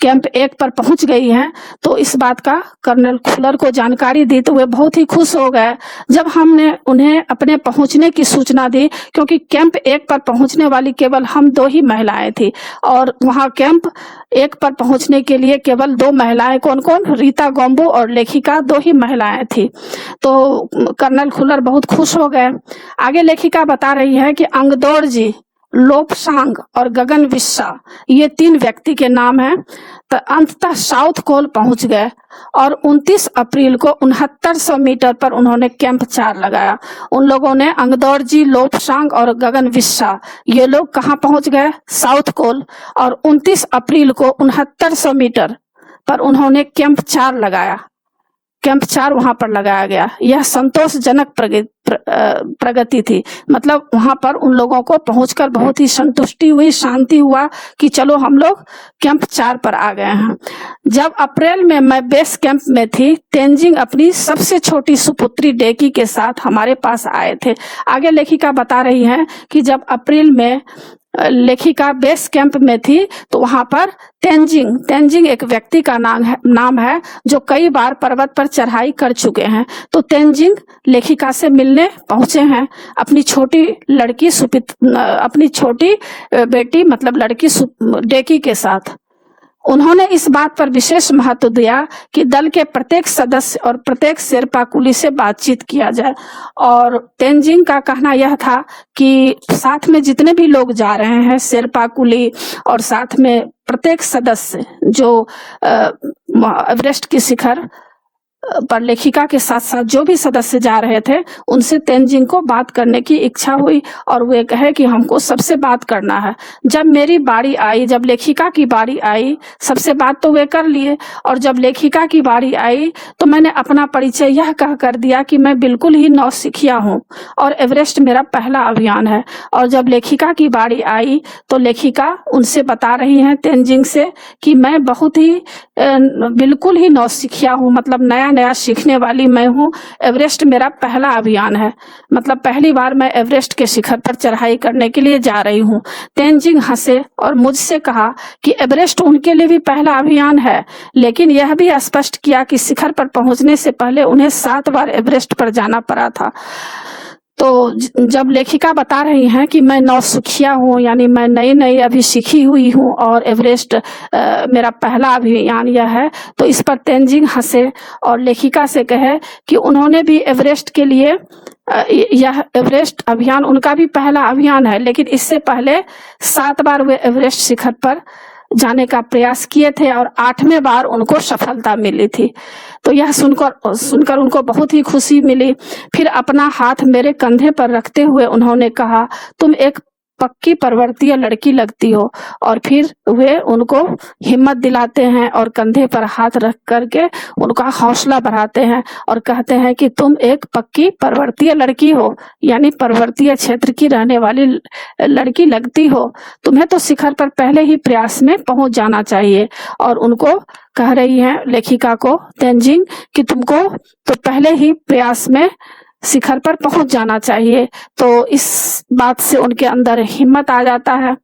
कैंप 1 पर पहुंच गई हैं तो इस बात का कर्नल खुल्लर को जानकारी दी तो वे बहुत ही खुश हो गए जब हमने उन्हें अपने पहुंचने की सूचना दी, क्योंकि कैंप 1 पर पहुंचने वाली केवल हम 2 ही महिलाएं थी, और वहां कैंप 1 पर पहुंचने के लिए केवल 2 महिलाएं, कौन कौन, रीता गोम्बू और लेखिका 2 ही महिलाएं थी। तो कर्नल खुल्लर बहुत खुश हो गए। आगे लेखिका बता रही है कि अंगदौर जी, लोपसांग और गगन विस्सा ये 3 व्यक्ति के नाम हैं। तो अंततः साउथ कोल पहुंच गए और 29 अप्रैल को 6900 मीटर पर उन्होंने कैंप 4 लगाया। उन लोगों ने अंगदौर जी, लोपसांग और गगन विस्सा ये लोग कहाँ पहुंच गए, साउथ कोल, और 29 अप्रैल को 6900 मीटर पर उन्होंने कैंप 4 लगाया। कैंप 4 वहां पर लगाया गया। यह संतोषजनक प्रगति थी, मतलब वहां पर उन लोगों को पहुंचकर बहुत ही संतुष्टि हुई, शांति हुआ कि चलो हम लोग कैंप 4 पर आ गए हैं। जब अप्रैल में मैं बेस कैंप में थी, तेंजिंग अपनी सबसे छोटी सुपुत्री डेकी के साथ हमारे पास आए थे। आगे लेखिका बता रही हैं कि जब अप्रैल में लेखिका बेस कैंप में थी तो वहां पर तेंजिंग एक व्यक्ति का नाम है जो कई बार पर्वत पर चढ़ाई कर चुके हैं। तो तेंजिंग लेखिका से मिलने पहुंचे हैं अपनी छोटी बेटी मतलब लड़की डेकी के साथ। उन्होंने इस बात पर विशेष महत्व दिया कि दल के प्रत्येक सदस्य और प्रत्येक शेरपा कुली से बातचीत किया जाए, और तेंजिंग का कहना यह था कि साथ में जितने भी लोग जा रहे हैं शेरपा कुली और साथ में प्रत्येक सदस्य जो एवरेस्ट की शिखर पर लेखिका के साथ साथ जो भी सदस्य जा रहे थे उनसे तेंजिंग को बात करने की इच्छा हुई, और वे कहे कि हमको सबसे बात करना है। जब मेरी बारी आई, जब लेखिका की बारी आई, सबसे बात तो वे कर लिए, और जब लेखिका की बारी आई तो मैंने अपना परिचय यह कह कर दिया कि मैं बिल्कुल ही नौसिखिया हूँ और एवरेस्ट मेरा पहला अभियान है। और जब लेखिका की बारी आई तो लेखिका उनसे बता रही हैं तेंजिंग से कि मैं बहुत ही बिल्कुल ही नौसिखिया हूँ, मतलब नया सीखने वाली मैं हूँ। एवरेस्ट मेरा पहला अभियान है, मतलब पहली बार मैं एवरेस्ट के शिखर पर चढ़ाई करने के लिए जा रही हूँ। तेंजिंग हंसे और मुझसे कहा कि एवरेस्ट उनके लिए भी पहला अभियान है, लेकिन यह भी स्पष्ट किया कि शिखर पर पहुंचने से पहले उन्हें 7 बार एवरेस्ट पर जाना पड़ा था। तो जब लेखिका बता रही हैं कि मैं नौसिखिया हूँ, यानी मैं नई अभी सीखी हुई हूँ और एवरेस्ट मेरा पहला अभियान यह है, तो इस पर तेंजिंग हंसे और लेखिका से कहे कि उन्होंने भी एवरेस्ट के लिए यह एवरेस्ट अभियान उनका भी पहला अभियान है, लेकिन इससे पहले 7 बार वे एवरेस्ट शिखर पर जाने का प्रयास किए थे और 8वें बार उनको सफलता मिली थी। तो यह सुनकर उनको बहुत ही खुशी मिली। फिर अपना हाथ मेरे कंधे पर रखते हुए उन्होंने कहा, तुम एक पक्की पर्वतीय लड़की लगती हो। और फिर वे उनको हिम्मत दिलाते हैं और कंधे पर हाथ रख करके उनका हौसला बढ़ाते हैं और कहते हैं कि तुम एक पक्की पर्वतीय लड़की हो, यानी पर्वतीय क्षेत्र की रहने वाली लड़की लगती हो, तुम्हें तो शिखर पर पहले ही प्रयास में पहुंच जाना चाहिए। और उनको कह रही हैं लेखिका को तेंजिंग कि तुमको तो पहले ही प्रयास में शिखर पर पहुंच जाना चाहिए। तो इस बात से उनके अंदर हिम्मत आ जाता है।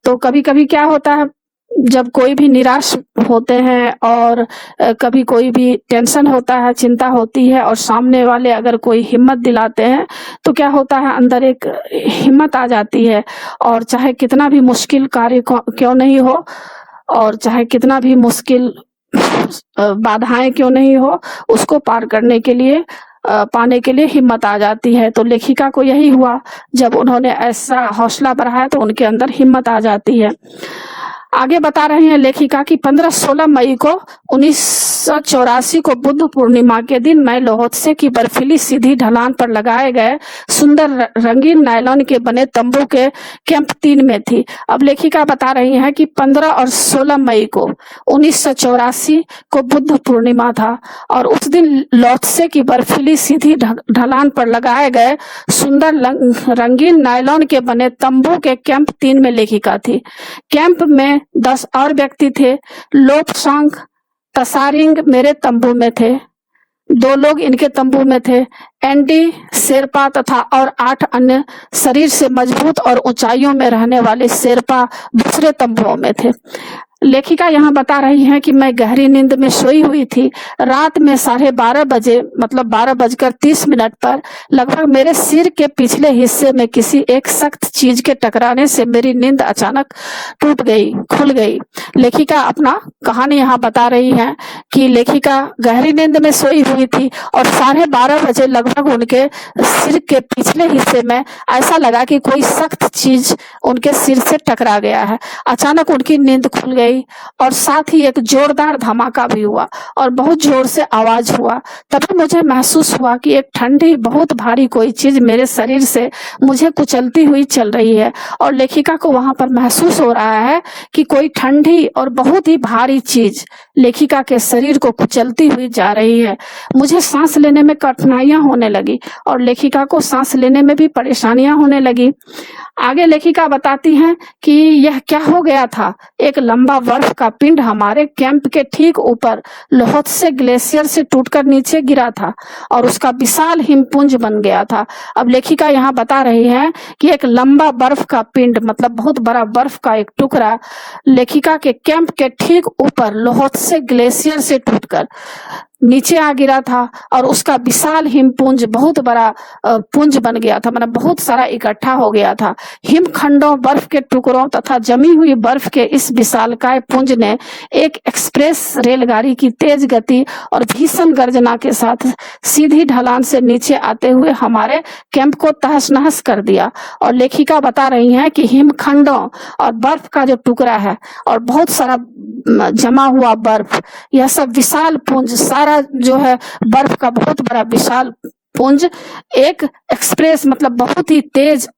तो कभी कभी क्या होता है, जब कोई भी निराश होते हैं और कभी कोई भी टेंशन होता है, चिंता होती है, और सामने वाले अगर कोई हिम्मत दिलाते हैं तो क्या होता है, अंदर एक हिम्मत आ जाती है। और चाहे कितना भी मुश्किल कार्य क्यों नहीं हो, और चाहे कितना भी मुश्किल बाधाएं क्यों नहीं हो, उसको पार करने के लिए पाने के लिए हिम्मत आ जाती है। तो लेखिका को यही हुआ, जब उन्होंने ऐसा हौसला बढ़ाया तो उनके अंदर हिम्मत आ जाती है। आगे बता रहे हैं लेखिका की 15-16 मई को 1984 को बुद्ध पूर्णिमा के दिन मैं लोहोत्से की बर्फीली सीधी ढलान पर लगाए गए सुंदर रंगीन नायलॉन के बने तंबू के कैंप 3 में थी। अब लेखिका बता रही है कि 15 और 16 मई को 1984 को बुद्ध पूर्णिमा था और उस दिन लोहोत्से की बर्फीली सीधी ढलान पर लगाए गए सुंदर रंगीन नायलॉन के बने तंबू के कैंप 3 में लेखिका थी। कैंप में 10 और व्यक्ति थे। लोपसांग तसारिंग मेरे तंबू में थे, 2 लोग इनके तंबू में थे। एंडी शेरपा तथा और 8 अन्य शरीर से मजबूत और ऊंचाइयों में रहने वाले शेरपा दूसरे तंबुओं में थे। लेखिका यहाँ बता रही है कि मैं गहरी नींद में सोई हुई थी। रात में 12:30 बजे मतलब 12:30 पर लगभग मेरे सिर के पिछले हिस्से में किसी एक सख्त चीज के टकराने से मेरी नींद अचानक टूट गई, खुल गई। लेखिका अपना कहानी यहाँ बता रही है कि लेखिका गहरी नींद में सोई हुई थी और 12:30 बजे लगभग उनके सिर के पिछले हिस्से में ऐसा लगा कि कोई सख्त चीज उनके सिर से टकरा गया है। अचानक उनकी नींद खुल गई और साथ ही एक जोरदार धमाका भी हुआ और बहुत जोर से आवाज हुआ। तभी मुझे महसूस हुआ कि एक ठंडी बहुत भारी कोई चीज मेरे शरीर से मुझे कुचलती हुई चल रही है और लेखिका को वहां पर महसूस हो रहा है कि कोई ठंडी और बहुत ही भारी चीज लेखिका के शरीर को कुचलती हुई जा रही है। मुझे सांस लेने में कठिनाइयां होने लगी और लेखिका को सांस लेने में भी परेशानियां होने लगी। आगे लेखिका बताती हैं कि यह क्या हो गया था। एक लंबा बर्फ का पिंड हमारे कैंप के ठीक ऊपर लोहोत्से ग्लेशियर से टूटकर नीचे गिरा था और उसका विशाल हिमपुंज बन गया था। अब लेखिका यहाँ बता रही है कि एक लंबा बर्फ का पिंड मतलब बहुत बड़ा बर्फ का एक टुकड़ा लेखिका के कैंप के ठीक ऊपर लोहोत्से ग्लेशियर से टूटकर नीचे आ गिरा था और उसका विशाल हिमपुंज बहुत बड़ा पुंज बन गया था, मतलब बहुत सारा इकट्ठा हो गया था। हिमखंडों, बर्फ के टुकड़ों तथा जमी हुई बर्फ के इस विशालकाय पुंज ने एक एक्सप्रेस रेलगाड़ी की तेज गति और भीषण गर्जना के साथ सीधी ढलान से नीचे आते हुए हमारे कैंप को तहस नहस कर दिया। और लेखिका बता रही हैं कि हिमखंडों और बर्फ का जो टुकड़ा है और बहुत सारा जमा हुआ बर्फ, यह सब विशाल पुंज सारा जो है बर्फ का बहुत बड़ा विशाल पुंज एक एक्सप्रेस मतलब बहुत ही तेज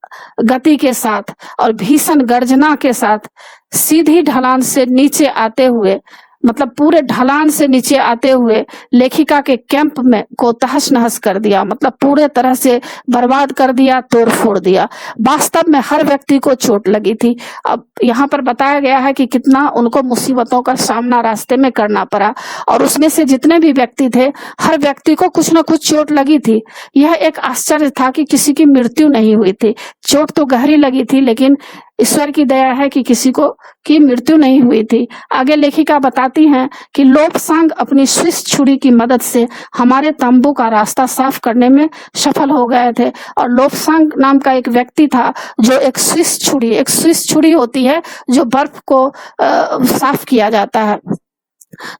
गति के साथ और भीषण गर्जना के साथ सीधी ढलान से नीचे आते हुए मतलब पूरे ढलान से नीचे आते हुए लेखिका के कैंप में को तहस नहस कर दिया, मतलब पूरे तरह से बर्बाद कर दिया, तोड़ फोड़ दिया। वास्तव में हर व्यक्ति को चोट लगी थी। अब यहाँ पर बताया गया है कि कितना उनको मुसीबतों का सामना रास्ते में करना पड़ा और उसमें से जितने भी व्यक्ति थे हर व्यक्ति को कुछ न कुछ चोट लगी थी। यह एक आश्चर्य था कि किसी की मृत्यु नहीं हुई थी। चोट तो गहरी लगी थी लेकिन ईश्वर की दया है कि किसी को की मृत्यु नहीं हुई थी। आगे लेखिका बताती हैं कि लोपसांग अपनी स्विस छुरी की मदद से हमारे तंबू का रास्ता साफ करने में सफल हो गए थे और लोपसांग नाम का एक व्यक्ति था जो एक स्विस छुरी होती है जो बर्फ को साफ किया जाता है।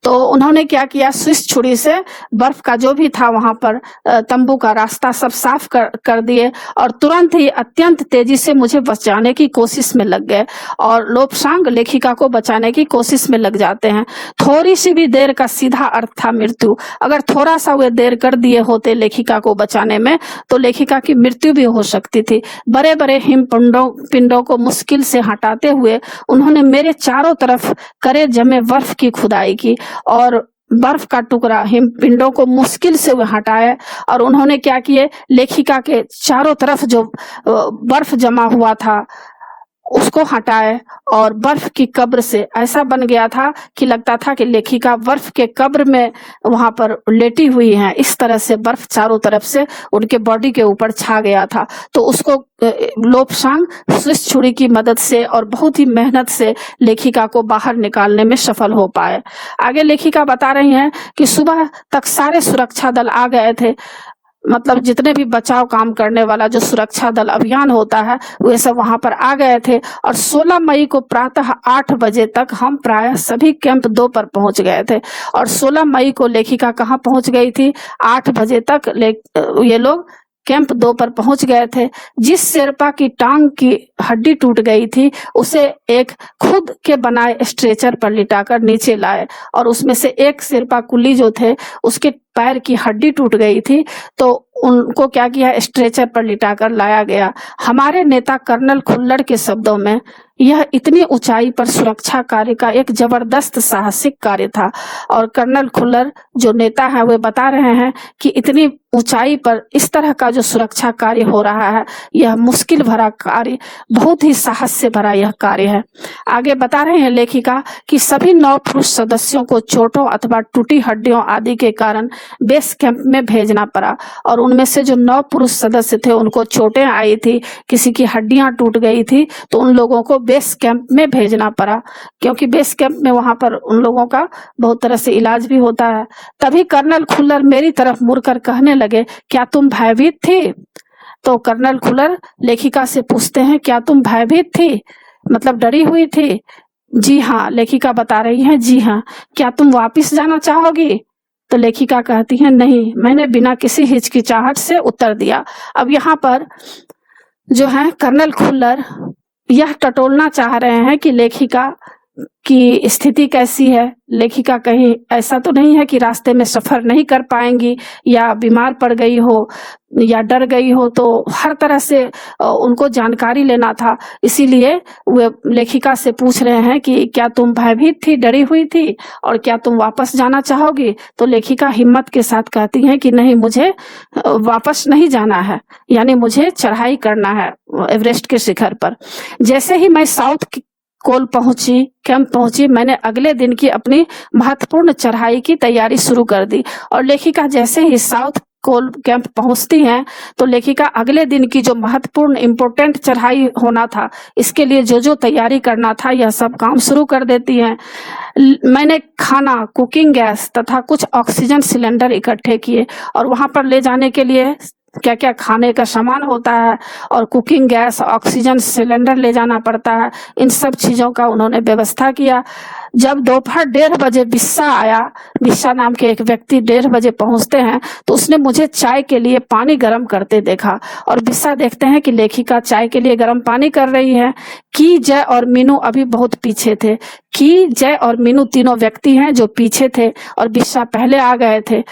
तो उन्होंने क्या किया, स्विस छुरी से बर्फ का जो भी था वहां पर तंबू का रास्ता सब साफ कर दिए और तुरंत ही अत्यंत तेजी से मुझे बचाने की कोशिश में लग गए और लोपसांग लेखिका को बचाने की कोशिश में लग जाते हैं। थोड़ी सी भी देर का सीधा अर्थ था मृत्यु। अगर थोड़ा सा वे देर कर दिए होते लेखिका को बचाने में तो लेखिका की मृत्यु भी हो सकती थी। बड़े बड़े हिम पिंडों को मुश्किल से हटाते हुए उन्होंने मेरे चारों तरफ करे जमे बर्फ की खुदाई की और बर्फ का टुकड़ा हिम पिंडों को मुश्किल से हटाए और उन्होंने क्या किए, लेखिका के चारों तरफ जो बर्फ जमा हुआ था उसको हटाए और बर्फ की कब्र से ऐसा बन गया था कि लगता था कि लेखिका बर्फ के कब्र में वहां पर लेटी हुई हैं। इस तरह से बर्फ चारों तरफ से उनके बॉडी के ऊपर छा गया था। तो उसको लोपसांग स्विस छुरी की मदद से और बहुत ही मेहनत से लेखिका को बाहर निकालने में सफल हो पाए। आगे लेखिका बता रही हैं कि सुबह तक सारे सुरक्षा दल आ गए थे। मतलब जितने भी बचाव काम करने वाला जो सुरक्षा दल अभियान होता है वे सब वहां पर आ गए थे। और 16 मई को प्रातः 8 बजे तक हम प्रायः सभी कैंप 2 पर पहुंच गए थे। और 16 मई को लेखिका कहाँ पहुंच गई थी? 8 बजे तक ये लोग कैंप 2 पर पहुंच गए थे। जिस शेरपा की टांग की हड्डी टूट गई थी उसे एक खुद के बनाए स्ट्रेचर पर लिटाकर नीचे लाए, और उसमें से एक शेरपा कुली जो थे उसके पैर की हड्डी टूट गई थी, तो उनको क्या किया, स्ट्रेचर पर लिटाकर लाया गया। हमारे नेता कर्नल खुल्लर के शब्दों में यह इतनी ऊंचाई पर सुरक्षा कार्य का एक जबरदस्त साहसिक कार्य था। और कर्नल खुल्लर जो नेता है वे बता रहे हैं कि इतनी ऊंचाई पर इस तरह का जो सुरक्षा कार्य हो रहा है यह मुश्किल भरा कार्य, बहुत ही साहस से भरा यह कार्य है। आगे बता रहे हैं लेखिका कि सभी 9 पुरुष सदस्यों को चोटों अथवा टूटी हड्डियों आदि के कारण बेस कैंप में भेजना पड़ा। और उनमें से जो 9 पुरुष सदस्य थे उनको चोटें आई थी, किसी की हड्डियां टूट गई थी, तो उन लोगों को बेस कैंप में भेजना पड़ा, क्योंकि बेस कैंप में वहां पर उन लोगों का बहुत तरह से इलाज भी होता है। तभी कर्नल खुल्लर मेरी तरफ मुड़कर कहने लगे, क्या तुम भयभीत थी? तो कर्नल खुल्लर लेखिका से पूछते हैं, क्या तुम भयभीत थी, मतलब डरी हुई थी? जी हाँ, लेखिका बता रही है, जी हाँ। क्या तुम वापिस जाना चाहोगी? तो लेखिका कहती है, नहीं, मैंने बिना किसी हिचकिचाहट से उत्तर दिया। अब यहाँ पर जो है कर्नल खुल्लर यह टटोलना चाह रहे हैं कि लेखिका की स्थिति कैसी है। लेखिका कहीं ऐसा तो नहीं है कि रास्ते में सफर नहीं कर पाएंगी या बीमार पड़ गई हो या डर गई हो, तो हर तरह से उनको जानकारी लेना था। इसीलिए वे लेखिका से पूछ रहे हैं कि क्या तुम भयभीत थी, डरी हुई थी, और क्या तुम वापस जाना चाहोगी? तो लेखिका हिम्मत के साथ कहती हैं कि नहीं, मुझे वापस नहीं जाना है, यानी मुझे चढ़ाई करना है एवरेस्ट के शिखर पर। जैसे ही मैं साउथ कोल पहुंची, कैंप पहुंची, मैंने अगले दिन की अपनी महत्वपूर्ण चढ़ाई की तैयारी शुरू कर दी। और लेखिका जैसे ही साउथ कोल कैंप पहुंचती हैं तो लेखिका अगले दिन की जो महत्वपूर्ण इम्पोर्टेंट चढ़ाई होना था, इसके लिए जो जो तैयारी करना था यह सब काम शुरू कर देती हैं। मैंने खाना, कुकिंग गैस तथा कुछ ऑक्सीजन सिलेंडर इकट्ठे किए, और वहां पर ले जाने के लिए क्या क्या खाने का सामान होता है और कुकिंग गैस, ऑक्सीजन सिलेंडर ले जाना पड़ता है, इन सब चीजों का उन्होंने व्यवस्था किया। जब दोपहर 1:30 बजे बिस्सा आया, बिस्सा नाम के एक व्यक्ति 1:30 बजे पहुंचते हैं, तो उसने मुझे चाय के लिए पानी गर्म करते देखा। और बिस्सा देखते हैं कि लेखिका चाय के लिए गर्म पानी कर रही है। की, जय और मीनू अभी बहुत पीछे थे। की, जय और मीनू तीनों व्यक्ति हैं जो पीछे थे और बिस्सा पहले आ गए थे।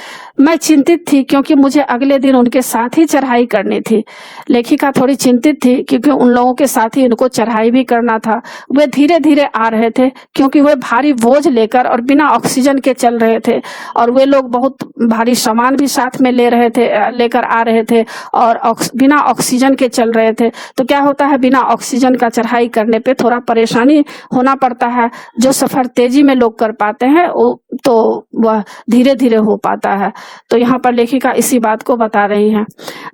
मैं चिंतित थी क्योंकि मुझे अगले दिन उनके साथ ही चढ़ाई करनी थी। लेखिका थोड़ी चिंतित थी क्योंकि उन लोगों के साथ ही उनको चढ़ाई भी करना था। वे धीरे धीरे आ रहे थे क्योंकि वे भारी बोझ लेकर और बिना ऑक्सीजन के चल रहे थे, और वे लोग बहुत भारी सामान भी साथ में लेकर आ रहे थे और बिना ऑक्सीजन के चल रहे थे। तो क्या होता है, बिना ऑक्सीजन का चढ़ाई करने पे थोड़ा परेशानी होना पड़ता है। जो सफर तेजी में लोग कर पाते हैं तो वह धीरे धीरे हो पाता है। तो यहाँ पर लेखिका इसी बात को बता रही हैं।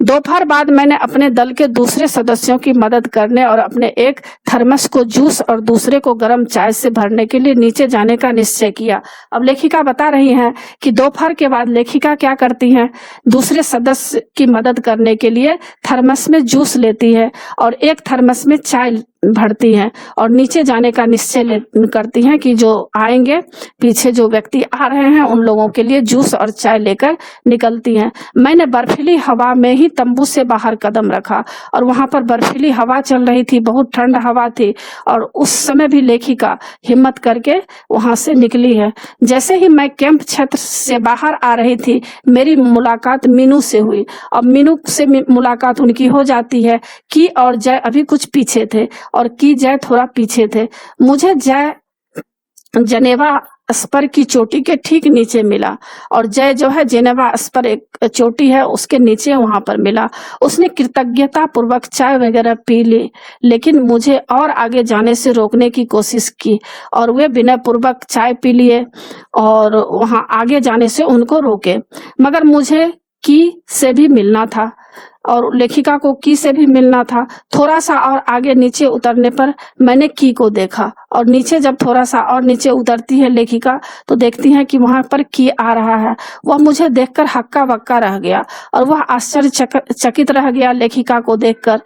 दोपहर बाद मैंने अपने दल के दूसरे सदस्यों की मदद करने और अपने एक थर्मस को जूस और दूसरे को गर्म चाय से भरने के लिए नीचे जाने का निश्चय किया। अब लेखिका बता रही हैं कि दोपहर के बाद लेखिका क्या करती हैं, दूसरे सदस्य की मदद करने के लिए थर्मस में जूस लेती है और एक थर्मस में चाय भरती हैं और नीचे जाने का निश्चय करती हैं कि जो आएंगे, पीछे जो व्यक्ति आ रहे हैं, उन लोगों के लिए जूस और चाय लेकर निकलती हैं। मैंने बर्फीली हवा में ही तंबू से बाहर कदम रखा और वहां पर बर्फीली हवा चल रही थी, बहुत ठंड हवा थी, और उस समय भी लेखिका हिम्मत करके वहां से निकली है। जैसे ही मैं कैंप क्षेत्र से बाहर आ रही थी, मेरी मुलाकात मीनू से हुई। अब मीनू से मुलाकात उनकी हो जाती है। की और जय अभी कुछ पीछे थे और की, जय थोड़ा पीछे थे। मुझे जय जनेवा स्पर की चोटी के ठीक नीचे मिला और जय जो है जेनेवा स्पर एक चोटी है उसके नीचे वहां पर मिला। उसने कृतज्ञता पूर्वक चाय वगैरह पी ली, लेकिन मुझे और आगे जाने से रोकने की कोशिश की और वे विनय पूर्वक चाय पी लिए और वहां आगे जाने से उनको रोके। मगर मुझे की से भी मिलना था। और लेखिका को की से भी मिलना था। थोड़ा सा और आगे नीचे उतरने पर मैंने की को देखा और नीचे जब थोड़ा सा और नीचे उतरती है लेखिका तो देखती है कि वहां पर की आ रहा है। वह मुझे देखकर हक्का बक्का रह गया और वह आश्चर्यचकित रह गया लेखिका को देखकर।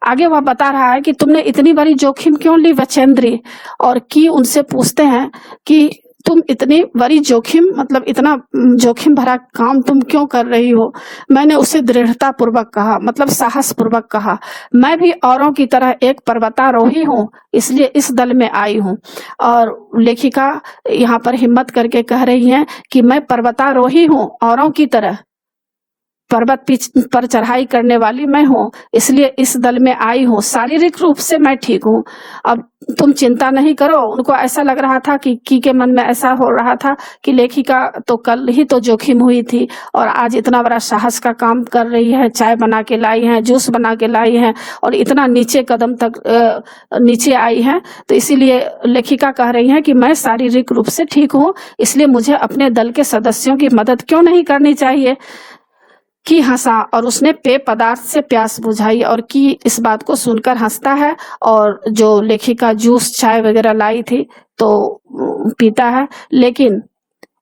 आगे वह बता रहा है कि तुमने इतनी बड़ी जोखिम क्यों ली बचेंद्री। और की उनसे पूछते हैं कि तुम इतनी बड़ी जोखिम मतलब इतना जोखिम भरा काम तुम क्यों कर रही हो। मैंने उसे दृढ़ता पूर्वक कहा मतलब साहस पूर्वक कहा, मैं भी औरों की तरह एक पर्वतारोही हूँ, इसलिए इस दल में आई हूँ। और लेखिका यहाँ पर हिम्मत करके कह रही है कि मैं पर्वतारोही हूँ, औरों की तरह पर्वत पर चढ़ाई करने वाली मैं हूँ, इसलिए इस दल में आई हूँ। शारीरिक रूप से मैं ठीक हूँ, अब तुम चिंता नहीं करो। उनको ऐसा लग रहा था कि की के मन में ऐसा हो रहा था कि लेखिका तो कल ही तो जोखिम हुई थी और आज इतना बड़ा साहस का काम कर रही है, चाय बना के लाई है, जूस बना के लाई है और इतना नीचे कदम तक नीचे आई है। तो इसीलिए लेखिका कह रही है कि मैं शारीरिक रूप से ठीक हूँ, इसलिए मुझे अपने दल के सदस्यों की मदद क्यों नहीं करनी चाहिए। की हंसा और उसने पेय पदार्थ से प्यास बुझाई और की इस बात को सुनकर हंसता है और जो लेखिका जूस चाय वगैरह लाई थी तो पीता है, लेकिन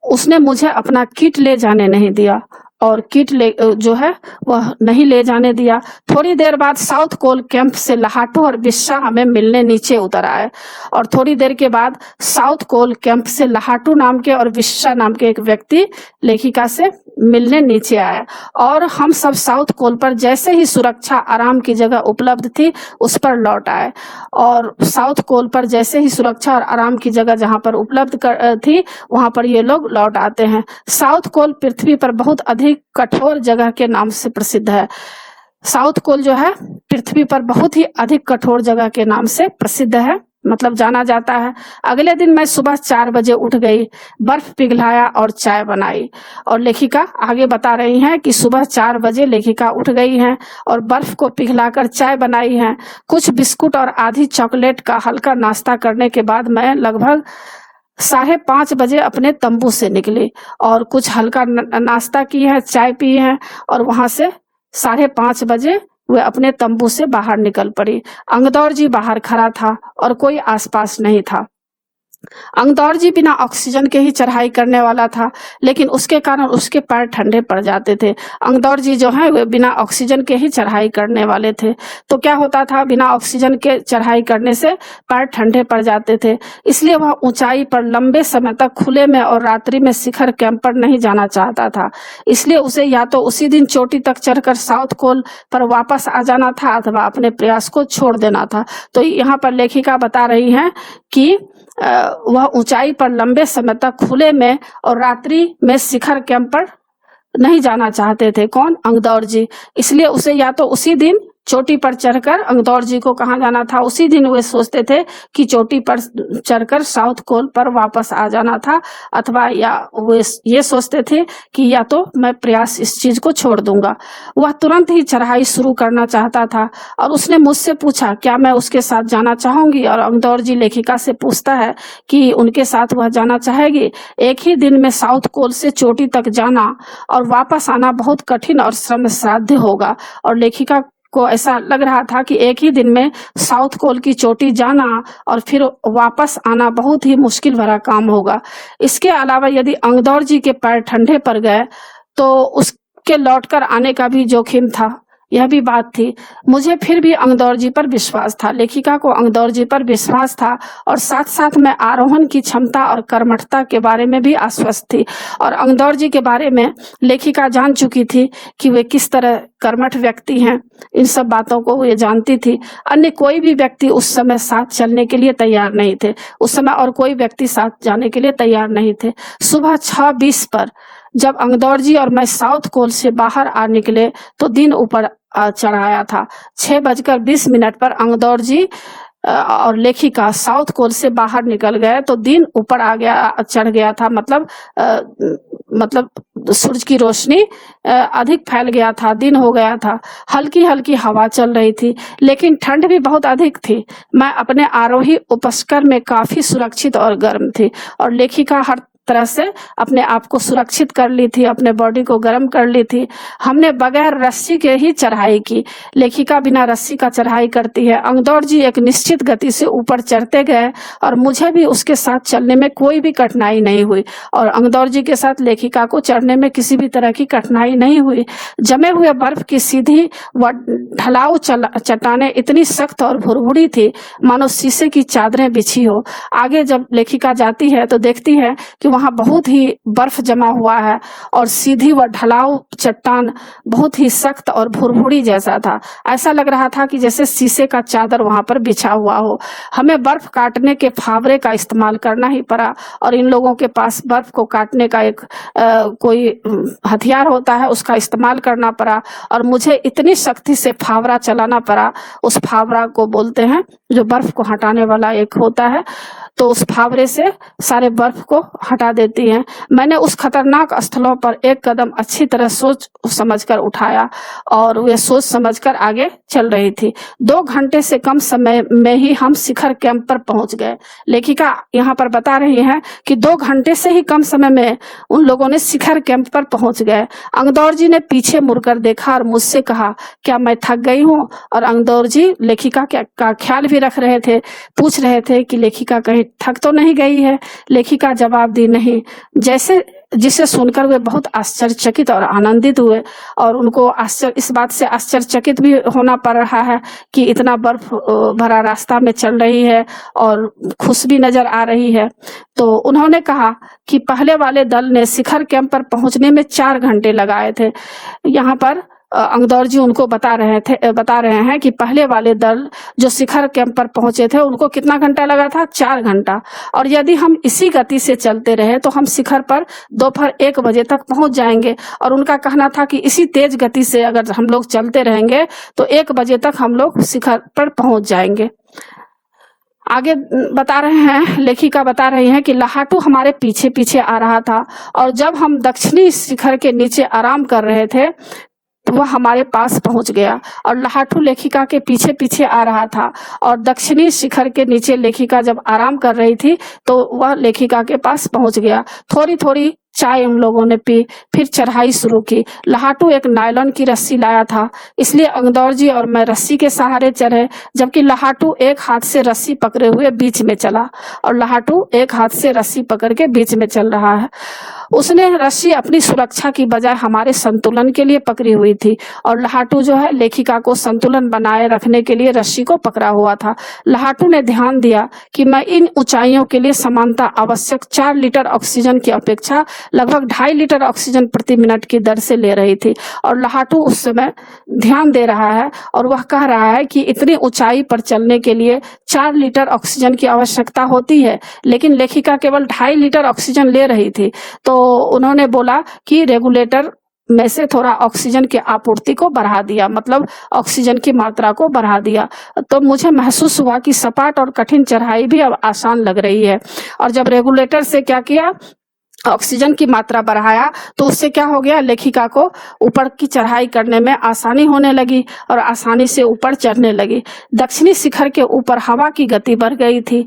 उसने मुझे अपना किट ले जाने नहीं दिया और किट जो है वह नहीं ले जाने दिया। थोड़ी देर बाद साउथ कोल कैंप से लहाटू और बिस्सा हमें मिलने नीचे उतर आए और थोड़ी देर के बाद साउथ कोल कैंप से लहाटू नाम के और बिस्सा नाम के एक व्यक्ति लेखिका से मिलने नीचे आए और हम सब साउथ कोल पर जैसे ही सुरक्षा आराम की जगह उपलब्ध थी उस पर लौट आए। और साउथ कोल पर जैसे ही सुरक्षा और आराम की जगह जहां पर उपलब्ध थी वहां पर ये लोग लौट आते हैं। साउथ कोल पृथ्वी पर बहुत अधिक कठोर जगह के नाम से प्रसिद्ध है। साउथ कोल जो है पृथ्वी पर बहुत ही अधिक कठोर जगह के नाम से प्रसिद्ध है, मतलब जाना जाता है। अगले दिन मैं सुबह 4 बजे उठ गई, बर्फ पिघलाया और चाय बनाई। और लेखिका आगे बता रही हैं कि सुबह 4 बजे लेखिका उठ गई हैं और बर्फ को पिघलाकर चाय बनाई है। कुछ बिस्कुट और आधी चॉकलेट का हल्का नाश्ता करने के बाद मैं लगभग 5:30 बजे अपने तंबू से निकली और कुछ हल्का नाश्ता की है, चाय पी है और वहां से 5:30 बजे वे अपने तंबू से बाहर निकल पड़ी। अंगदौर जी बाहर खड़ा था और कोई आसपास नहीं था। अंगदौर जी बिना ऑक्सीजन के ही चढ़ाई करने वाला था, लेकिन उसके कारण उसके पैर ठंडे पड़ जाते थे। अंगदौर जी जो है वे बिना ऑक्सीजन के ही चढ़ाई करने वाले थे, तो क्या होता था बिना ऑक्सीजन के चढ़ाई करने से पैर ठंडे पड़ जाते थे। इसलिए वह ऊंचाई पर लंबे समय तक खुले में और रात्रि में शिखर कैंप पर नहीं जाना चाहता था। इसलिए उसे या तो उसी दिन चोटी तक चढ़कर साउथ कोल पर वापस आ जाना था अथवा अपने प्रयास को छोड़ देना था। तो यहाँ पर लेखिका बता रही है कि वह ऊंचाई पर लंबे समय तक खुले में और रात्रि में शिखर कैंप पर नहीं जाना चाहते थे। कौन? अंगदौर जी। इसलिए उसे या तो उसी दिन चोटी पर चढ़कर अंगदौर जी को कहाँ जाना था, उसी दिन वे सोचते थे कि चोटी पर चढ़कर साउथ कोल पर वापस आ जाना था, अथवा या वे ये सोचते थे कि या तो मैं प्रयास इस चीज को छोड़ दूंगा। वह तुरंत ही चढ़ाई शुरू करना चाहता था और उसने मुझसे पूछा क्या मैं उसके साथ जाना चाहूंगी। और अंगदौर जी लेखिका से पूछता है कि उनके साथ वह जाना चाहेगी। एक ही दिन में साउथ कोल से चोटी तक जाना और वापस आना बहुत कठिन और श्रम साध्य होगा और लेखिका को ऐसा लग रहा था कि एक ही दिन में साउथ कोल की चोटी जाना और फिर वापस आना बहुत ही मुश्किल भरा काम होगा। इसके अलावा यदि अंगदौर जी के पैर ठंडे पड़ गए तो उसके लौटकर आने का भी जोखिम था, यह भी बात थी। मुझे फिर भी अंगदौर जी पर विश्वास था, लेखिका को अंगदौर जी पर विश्वास था और साथ साथ मैं आरोहण की क्षमता और कर्मठता के बारे में भी आश्वस्त थी। और अंगदौर जी के बारे में लेखिका जान चुकी थी कि वे किस तरह कर्मठ व्यक्ति हैं, इन सब बातों को वे जानती थी। अन्य कोई भी व्यक्ति उस समय साथ चलने के लिए तैयार नहीं थे, उस समय और कोई व्यक्ति साथ जाने के लिए तैयार नहीं थे। सुबह 6:20 पर जब अंगदौर जी और मैं साउथ कोल से बाहर आ निकले तो दिन ऊपर चढ़ आया था। 6:20 पर अंगदौर जी और लेखिका साउथ कोल से बाहर निकल गए तो दिन ऊपर आ गया, चढ़ गया था। मतलब सूरज की रोशनी अधिक फैल गया था, दिन हो गया था। हल्की हल्की हवा चल रही थी, लेकिन ठंड भी बहुत अधिक थी। मैं अपने आरोही उपस्कर में काफी सुरक्षित और गर्म थी और लेखिका तरह से अपने आप को सुरक्षित कर ली थी, अपने बॉडी को गर्म कर ली थी। हमने बगैर रस्सी के ही चढ़ाई की। लेखिका बिना रस्सी का चढ़ाई करती है। अंगदौर जी एक निश्चित गति से ऊपर चढ़ते गए और मुझे भी उसके साथ चलने में कोई भी कठिनाई नहीं हुई और अंगदौर जी के साथ लेखिका को चढ़ने में किसी भी तरह की कठिनाई नहीं हुई। जमे हुए बर्फ की सीधी व ढलाऊ चट्टानें इतनी सख्त और भुरभुरी थी मानो शीशे की चादरें बिछी हो। आगे जब लेखिका जाती है तो देखती है कि वहां बहुत ही बर्फ जमा हुआ है और सीधी व ढलाऊ चट्टान बहुत ही सख्त और भुरभुरी जैसा था। ऐसा लग रहा था कि जैसे शीशे का चादर वहां पर बिछा हुआ हो। हमें बर्फ काटने के फावरे का इस्तेमाल करना ही पड़ा और इन लोगों के पास बर्फ को काटने का एक कोई हथियार होता है, उसका इस्तेमाल करना पड़ा और मुझे इतनी सख्ती से फावरा चलाना पड़ा। उस फावरा को बोलते हैं जो बर्फ को हटाने वाला एक होता है, तो उस फावरे से सारे बर्फ को हटा देती हैं। मैंने उस खतरनाक स्थलों पर एक कदम अच्छी तरह सोच समझकर उठाया और वे सोच समझकर आगे चल रही थी। 2 घंटे से कम समय में ही हम शिखर कैंप पर पहुंच गए। लेखिका यहाँ पर बता रही है कि 2 घंटे से ही कम समय में उन लोगों ने शिखर कैंप पर पहुंच गए। अंगदौर जी ने पीछे मुड़कर देखा और मुझसे कहा, क्या मैं थक गई हूँ? और अंगदौर जी लेखिका का ख्याल भी रख रहे थे, पूछ रहे थे कि लेखिका कहीं थक तो नहीं गई है। लेखिका जवाब दी नहीं, जिसे सुनकर वे बहुत आश्चर्यचकित और आनंदित हुए और उनको इस बात से आश्चर्यचकित भी होना पड़ रहा है कि इतना बर्फ भरा रास्ता में चल रही है और खुश भी नजर आ रही है। तो उन्होंने कहा कि पहले वाले दल ने शिखर कैंप पर पहुंचने में 4 घंटे लगाए थे। यहाँ पर अंगदौर जी उनको बता रहे हैं कि पहले वाले दल जो शिखर कैंप पर पहुंचे थे उनको कितना घंटा लगा था? 4 घंटा। और यदि हम इसी गति से चलते रहे तो हम शिखर पर दोपहर 1 बजे तक पहुंच जाएंगे। और उनका कहना था कि इसी तेज गति से अगर हम लोग चलते रहेंगे तो 1 बजे तक हम लोग शिखर पर पहुंच जाएंगे। आगे बता रहे हैं, लेखिका बता रही हैं कि लहाटू हमारे पीछे पीछे आ रहा था और जब हम दक्षिणी शिखर के नीचे आराम कर रहे थे तो वह हमारे पास पहुंच गया और लहाटू लेखिका के पीछे पीछे आ रहा था और दक्षिणी शिखर के नीचे लेखिका जब आराम कर रही थी तो वह लेखिका के पास पहुंच गया। थोड़ी थोड़ी चाय उन लोगों ने पी, फिर चढ़ाई शुरू की। लहाटू एक नायलॉन की रस्सी लाया था, इसलिए अंगदौर जी और मैं रस्सी के सहारे चढ़े, जबकि लहाटू एक हाथ से रस्सी पकड़े हुए बीच में चला और लहाटू एक हाथ से रस्सी पकड़ के बीच में चल रहा है। उसने रस्सी अपनी सुरक्षा की बजाय हमारे संतुलन के लिए पकड़ी हुई थी और लहाटू जो है लेखिका को संतुलन बनाए रखने के लिए रस्सी को पकड़ा हुआ था। लहाटू ने ध्यान दिया कि मैं इन ऊंचाइयों के लिए समानता आवश्यक 4 लीटर ऑक्सीजन की अपेक्षा लगभग 2.5 लीटर ऑक्सीजन प्रति मिनट की दर से ले रही थी और लहाटू उस समय ध्यान दे रहा है और वह कह रहा है कि इतनी ऊंचाई पर चलने के लिए 4 लीटर ऑक्सीजन की आवश्यकता होती है, लेकिन लेखिका केवल 2.5 लीटर ऑक्सीजन ले रही थी। तो उन्होंने बोला कि रेगुलेटर में से थोड़ा ऑक्सीजन की आपूर्ति को बढ़ा दिया, मतलब ऑक्सीजन की मात्रा को बढ़ा दिया। तो मुझे महसूस हुआ कि सपाट और कठिन चढ़ाई भी अब आसान लग रही है। और जब रेगुलेटर से क्या किया, ऑक्सीजन की मात्रा बढ़ाया, तो उससे क्या हो गया, लेखिका को ऊपर की चढ़ाई करने में आसानी होने लगी और आसानी से ऊपर चढ़ने लगी। दक्षिणी शिखर के ऊपर हवा की गति बढ़ गई थी।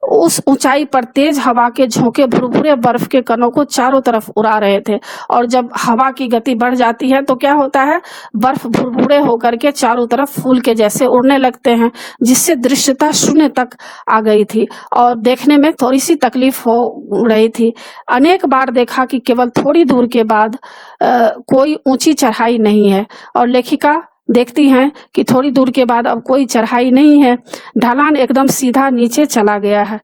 उस ऊंचाई पर तेज हवा के झोंके भुरभुरे बर्फ के कणों को चारों तरफ उड़ा रहे थे और जब हवा की गति बढ़ जाती है तो क्या होता है, बर्फ भुरभुरे होकर के चारों तरफ फूल के जैसे उड़ने लगते हैं, जिससे दृश्यता 0 तक आ गई थी और देखने में थोड़ी सी तकलीफ हो रही थी। अनेक बार देखा कि केवल थोड़ी दूर के बाद कोई ऊंची चढ़ाई नहीं है और लेखिका देखती हैं कि थोड़ी दूर के बाद अब कोई चढ़ाई नहीं है, ढलान एकदम सीधा नीचे चला गया है।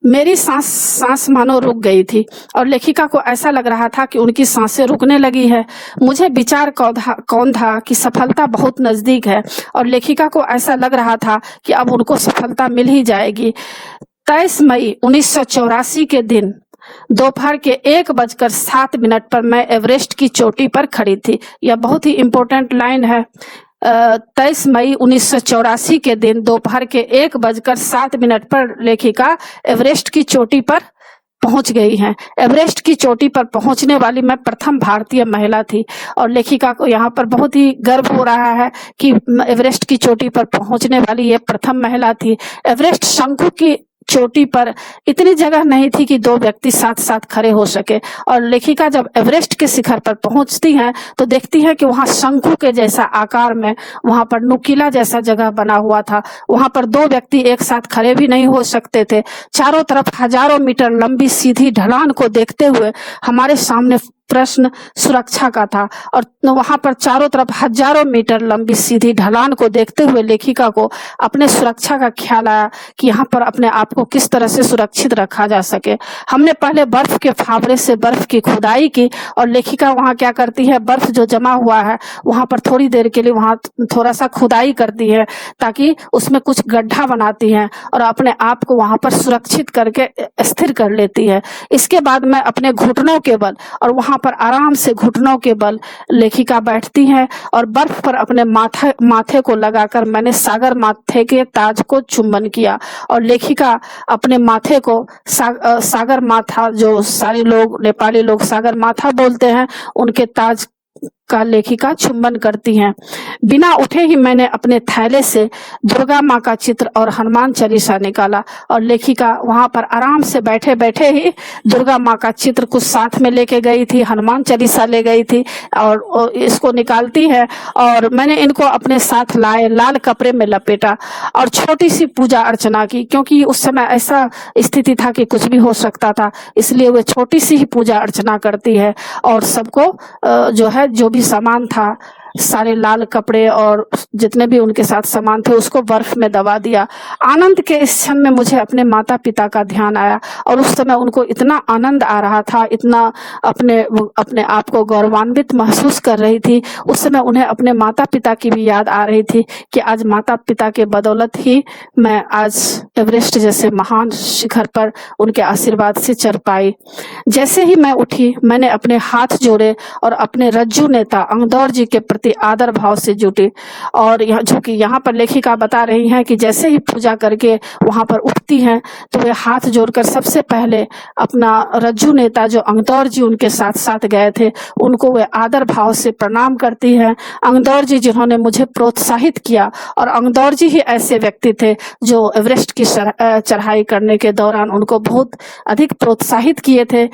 मेरी सांस मानो रुक गई थी और लेखिका को ऐसा लग रहा था कि उनकी सांसें रुकने लगी है। मुझे विचार कौन था कि सफलता बहुत नजदीक है और लेखिका को ऐसा लग रहा था कि अब उनको सफलता मिल ही जाएगी। 23 मई 1984 के दिन दोपहर के 1:07 पर मैं एवरेस्ट की चोटी पर खड़ी थी। यह बहुत ही इम्पोर्टेंट लाइन है। 23 मई 1984 के दिन दोपहर के 1:07 पर लेखिका एवरेस्ट की चोटी पर पहुंच गई हैं। एवरेस्ट की चोटी पर पहुंचने वाली मैं प्रथम भारतीय महिला थी और लेखिका को यहाँ पर बहुत ही गर्व हो रहा है कि एवरेस्ट की चोटी पर पहुंचने वाली ये प्रथम महिला थी। एवरेस्ट शंकु चोटी पर इतनी जगह नहीं थी कि 2 व्यक्ति साथ-साथ खड़े हो सके। और लेखिका जब एवरेस्ट के शिखर पर पहुँचती हैं तो देखती है कि वहाँ शंकु के जैसा आकार में वहाँ पर नुकीला जैसा जगह बना हुआ था। वहाँ पर 2 व्यक्ति एक साथ खड़े भी नहीं हो सकते थे। चारों तरफ हजारों मीटर लंबी सीधी ढलान को देखते हुए हमारे सामने प्रश्न सुरक्षा का था। और वहाँ पर चारों तरफ हजारों मीटर लंबी सीधी ढलान को देखते हुए लेखिका को अपने सुरक्षा का ख्याल आया कि यहाँ पर अपने आप को किस तरह से सुरक्षित रखा जा सके। हमने पहले बर्फ के फावड़े से बर्फ की खुदाई की और लेखिका वहाँ क्या करती है, बर्फ जो जमा हुआ है वहाँ पर थोड़ी देर के लिए वहाँ थोड़ा सा खुदाई करती है ताकि उसमें कुछ गड्ढा बनाती है और अपने आप को वहाँ पर सुरक्षित करके स्थिर कर लेती है। इसके बाद मैं अपने घुटनों के बल और वहाँ पर आराम से घुटनों के बल लेखिका बैठती है और बर्फ पर अपने माथे को लगाकर मैंने सागर माथे के ताज को चुंबन किया। और लेखिका अपने माथे को सागर माथा, जो सारे लोग नेपाली लोग सागर माथा बोलते हैं, उनके ताज का लेखिका चुंबन करती हैं। बिना उठे ही मैंने अपने थैले से दुर्गा माँ का चित्र और हनुमान चालीसा निकाला और लेखिका वहां पर आराम से बैठे बैठे ही दुर्गा माँ का चित्र कुछ साथ में लेके गई थी, हनुमान चालीसा ले गई थी और इसको निकालती है और मैंने इनको अपने साथ लाए, लाल कपड़े में लपेटा और छोटी सी पूजा अर्चना की, क्योंकि उस समय ऐसा स्थिति था कि कुछ भी हो सकता था, इसलिए वे छोटी सी ही पूजा अर्चना करती है और सबको जो भी सामान था, सारे लाल कपड़े और जितने भी उनके साथ सामान थे उसको बर्फ में दबा दिया। आनंद के इस क्षण में मुझे अपने माता पिता का ध्यान आया और उस समय उनको इतना आनंद आ रहा था, इतना अपने आप को गौरवान्वित महसूस कर रही थी। उस समय उन्हें अपने माता पिता की भी याद आ रही थी कि आज माता पिता के बदौलत ही मैं आज एवरेस्ट जैसे महान शिखर पर उनके आशीर्वाद से चढ़ पाई। जैसे ही मैं उठी मैंने अपने हाथ जोड़े और अपने रज्जू नेता अंगदौर जी के प्रति आदर भाव से जुटी। और यहाँ पर लेखिका बता रही हैं कि जैसे ही पूजा करके वहां पर उठती हैं तो वे हाथ जोड़कर सबसे पहले अपना रज्जू नेता जो अंगदौर जी उनके साथ साथ गए थे उनको वे आदर भाव से प्रणाम करती हैं। अंगदौर जी जिन्होंने मुझे प्रोत्साहित किया और अंगदौर जी ही ऐसे व्यक्ति थे जो एवरेस्ट की चढ़ाई करने के दौरान उनको बहुत अधिक प्रोत्साहित किए थे।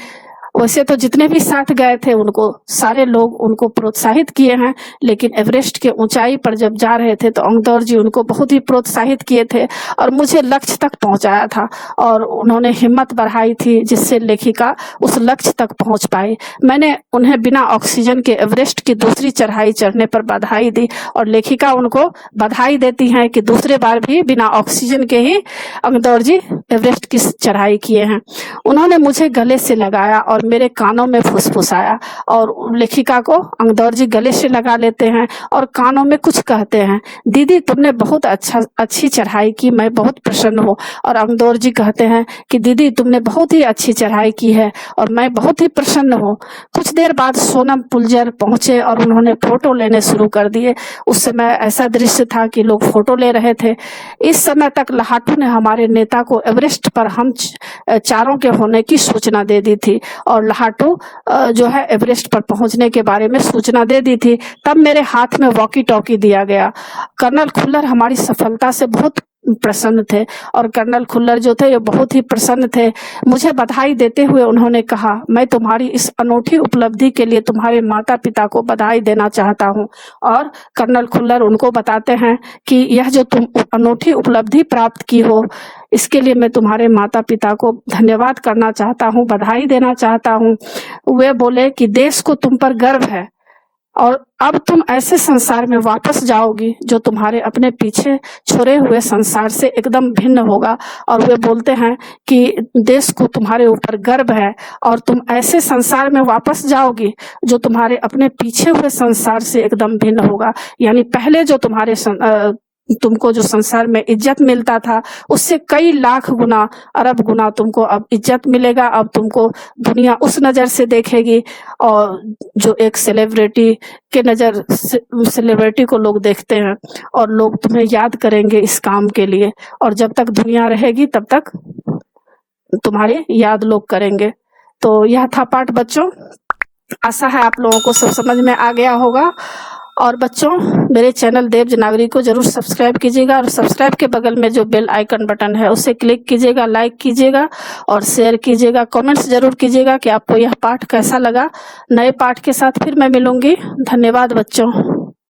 वैसे तो जितने भी साथ गए थे उनको सारे लोग उनको प्रोत्साहित किए हैं, लेकिन एवरेस्ट के ऊंचाई पर जब जा रहे थे तो अंगदौर जी उनको बहुत ही प्रोत्साहित किए थे और मुझे लक्ष्य तक पहुंचाया था और उन्होंने हिम्मत बढ़ाई थी जिससे लेखिका उस लक्ष्य तक पहुंच पाई। मैंने उन्हें बिना ऑक्सीजन के एवरेस्ट की दूसरी चढ़ाई चढ़ने पर बधाई दी और लेखिका उनको बधाई देती हैं कि दूसरे बार भी बिना ऑक्सीजन के ही अंगदौर जी एवरेस्ट की चढ़ाई किए हैं। उन्होंने मुझे गले से लगाया और मेरे कानों में फुसफुसाया और लेखिका को अंगदौर जी गले से लगा लेते हैं और कानों में कुछ कहते हैं, दीदी तुमने बहुत अच्छी चढ़ाई की, मैं बहुत प्रसन्न हूँ। और अंगदौर जी कहते हैं कि दीदी तुमने बहुत ही अच्छी चढ़ाई की है और मैं बहुत ही प्रसन्न हूँ। कुछ देर बाद सोनम पुलजर पहुंचे और उन्होंने फोटो लेने शुरू कर दिए। उस समय ऐसा दृश्य था कि लोग फोटो ले रहे थे। इस समय तक लाहाटू ने हमारे नेता को एवरेस्ट पर हम चारों के होने की सूचना दे दी थी और लाहाटू जो है एवरेस्ट पर पहुंचने के बारे में सूचना दे दी थी। तब मेरे हाथ में वॉकी टॉकी दिया गया। कर्नल खुल्लर हमारी सफलता से बहुत प्रसन्न थे और कर्नल खुल्लर जो थे ये बहुत ही प्रसन्न थे। मुझे बधाई देते हुए उन्होंने कहा, मैं तुम्हारी इस अनूठी उपलब्धि के लिए तुम्हारे माता पिता को बधाई देना चाहता हूं। और कर्नल खुल्लर उनको बताते हैं कि यह जो तुम अनूठी उपलब्धि प्राप्त की हो इसके लिए मैं तुम्हारे माता पिता को धन्यवाद करना चाहता हूं, बधाई देना चाहता हूं। वे बोले कि देश को तुम पर गर्व है और अब तुम ऐसे संसार में वापस जाओगी जो तुम्हारे अपने पीछे छोड़े हुए संसार से एकदम भिन्न होगा। और वे बोलते हैं कि देश को तुम्हारे ऊपर गर्व है और तुम ऐसे संसार में वापस जाओगी जो तुम्हारे अपने पीछे हुए संसार से एकदम भिन्न होगा। यानी पहले जो तुमको जो संसार में इज्जत मिलता था उससे कई लाख गुना, अरब गुना तुमको अब इज्जत मिलेगा। अब तुमको दुनिया उस नज़र से देखेगी और जो एक सेलिब्रिटी के नज़र सेलिब्रिटी को लोग देखते हैं और लोग तुम्हें याद करेंगे इस काम के लिए और जब तक दुनिया रहेगी तब तक तुम्हारी याद लोग करेंगे। तो यह था पाठ बच्चों, आशा है आप लोगों को सब समझ में आ गया होगा और बच्चों मेरे चैनल देव नागरी को जरूर सब्सक्राइब कीजिएगा और सब्सक्राइब के बगल में जो बेल आइकन बटन है उसे क्लिक कीजिएगा, लाइक कीजिएगा और शेयर कीजिएगा। कमेंट्स जरूर कीजिएगा कि आपको यह पाठ कैसा लगा। नए पाठ के साथ फिर मैं मिलूंगी। धन्यवाद बच्चों।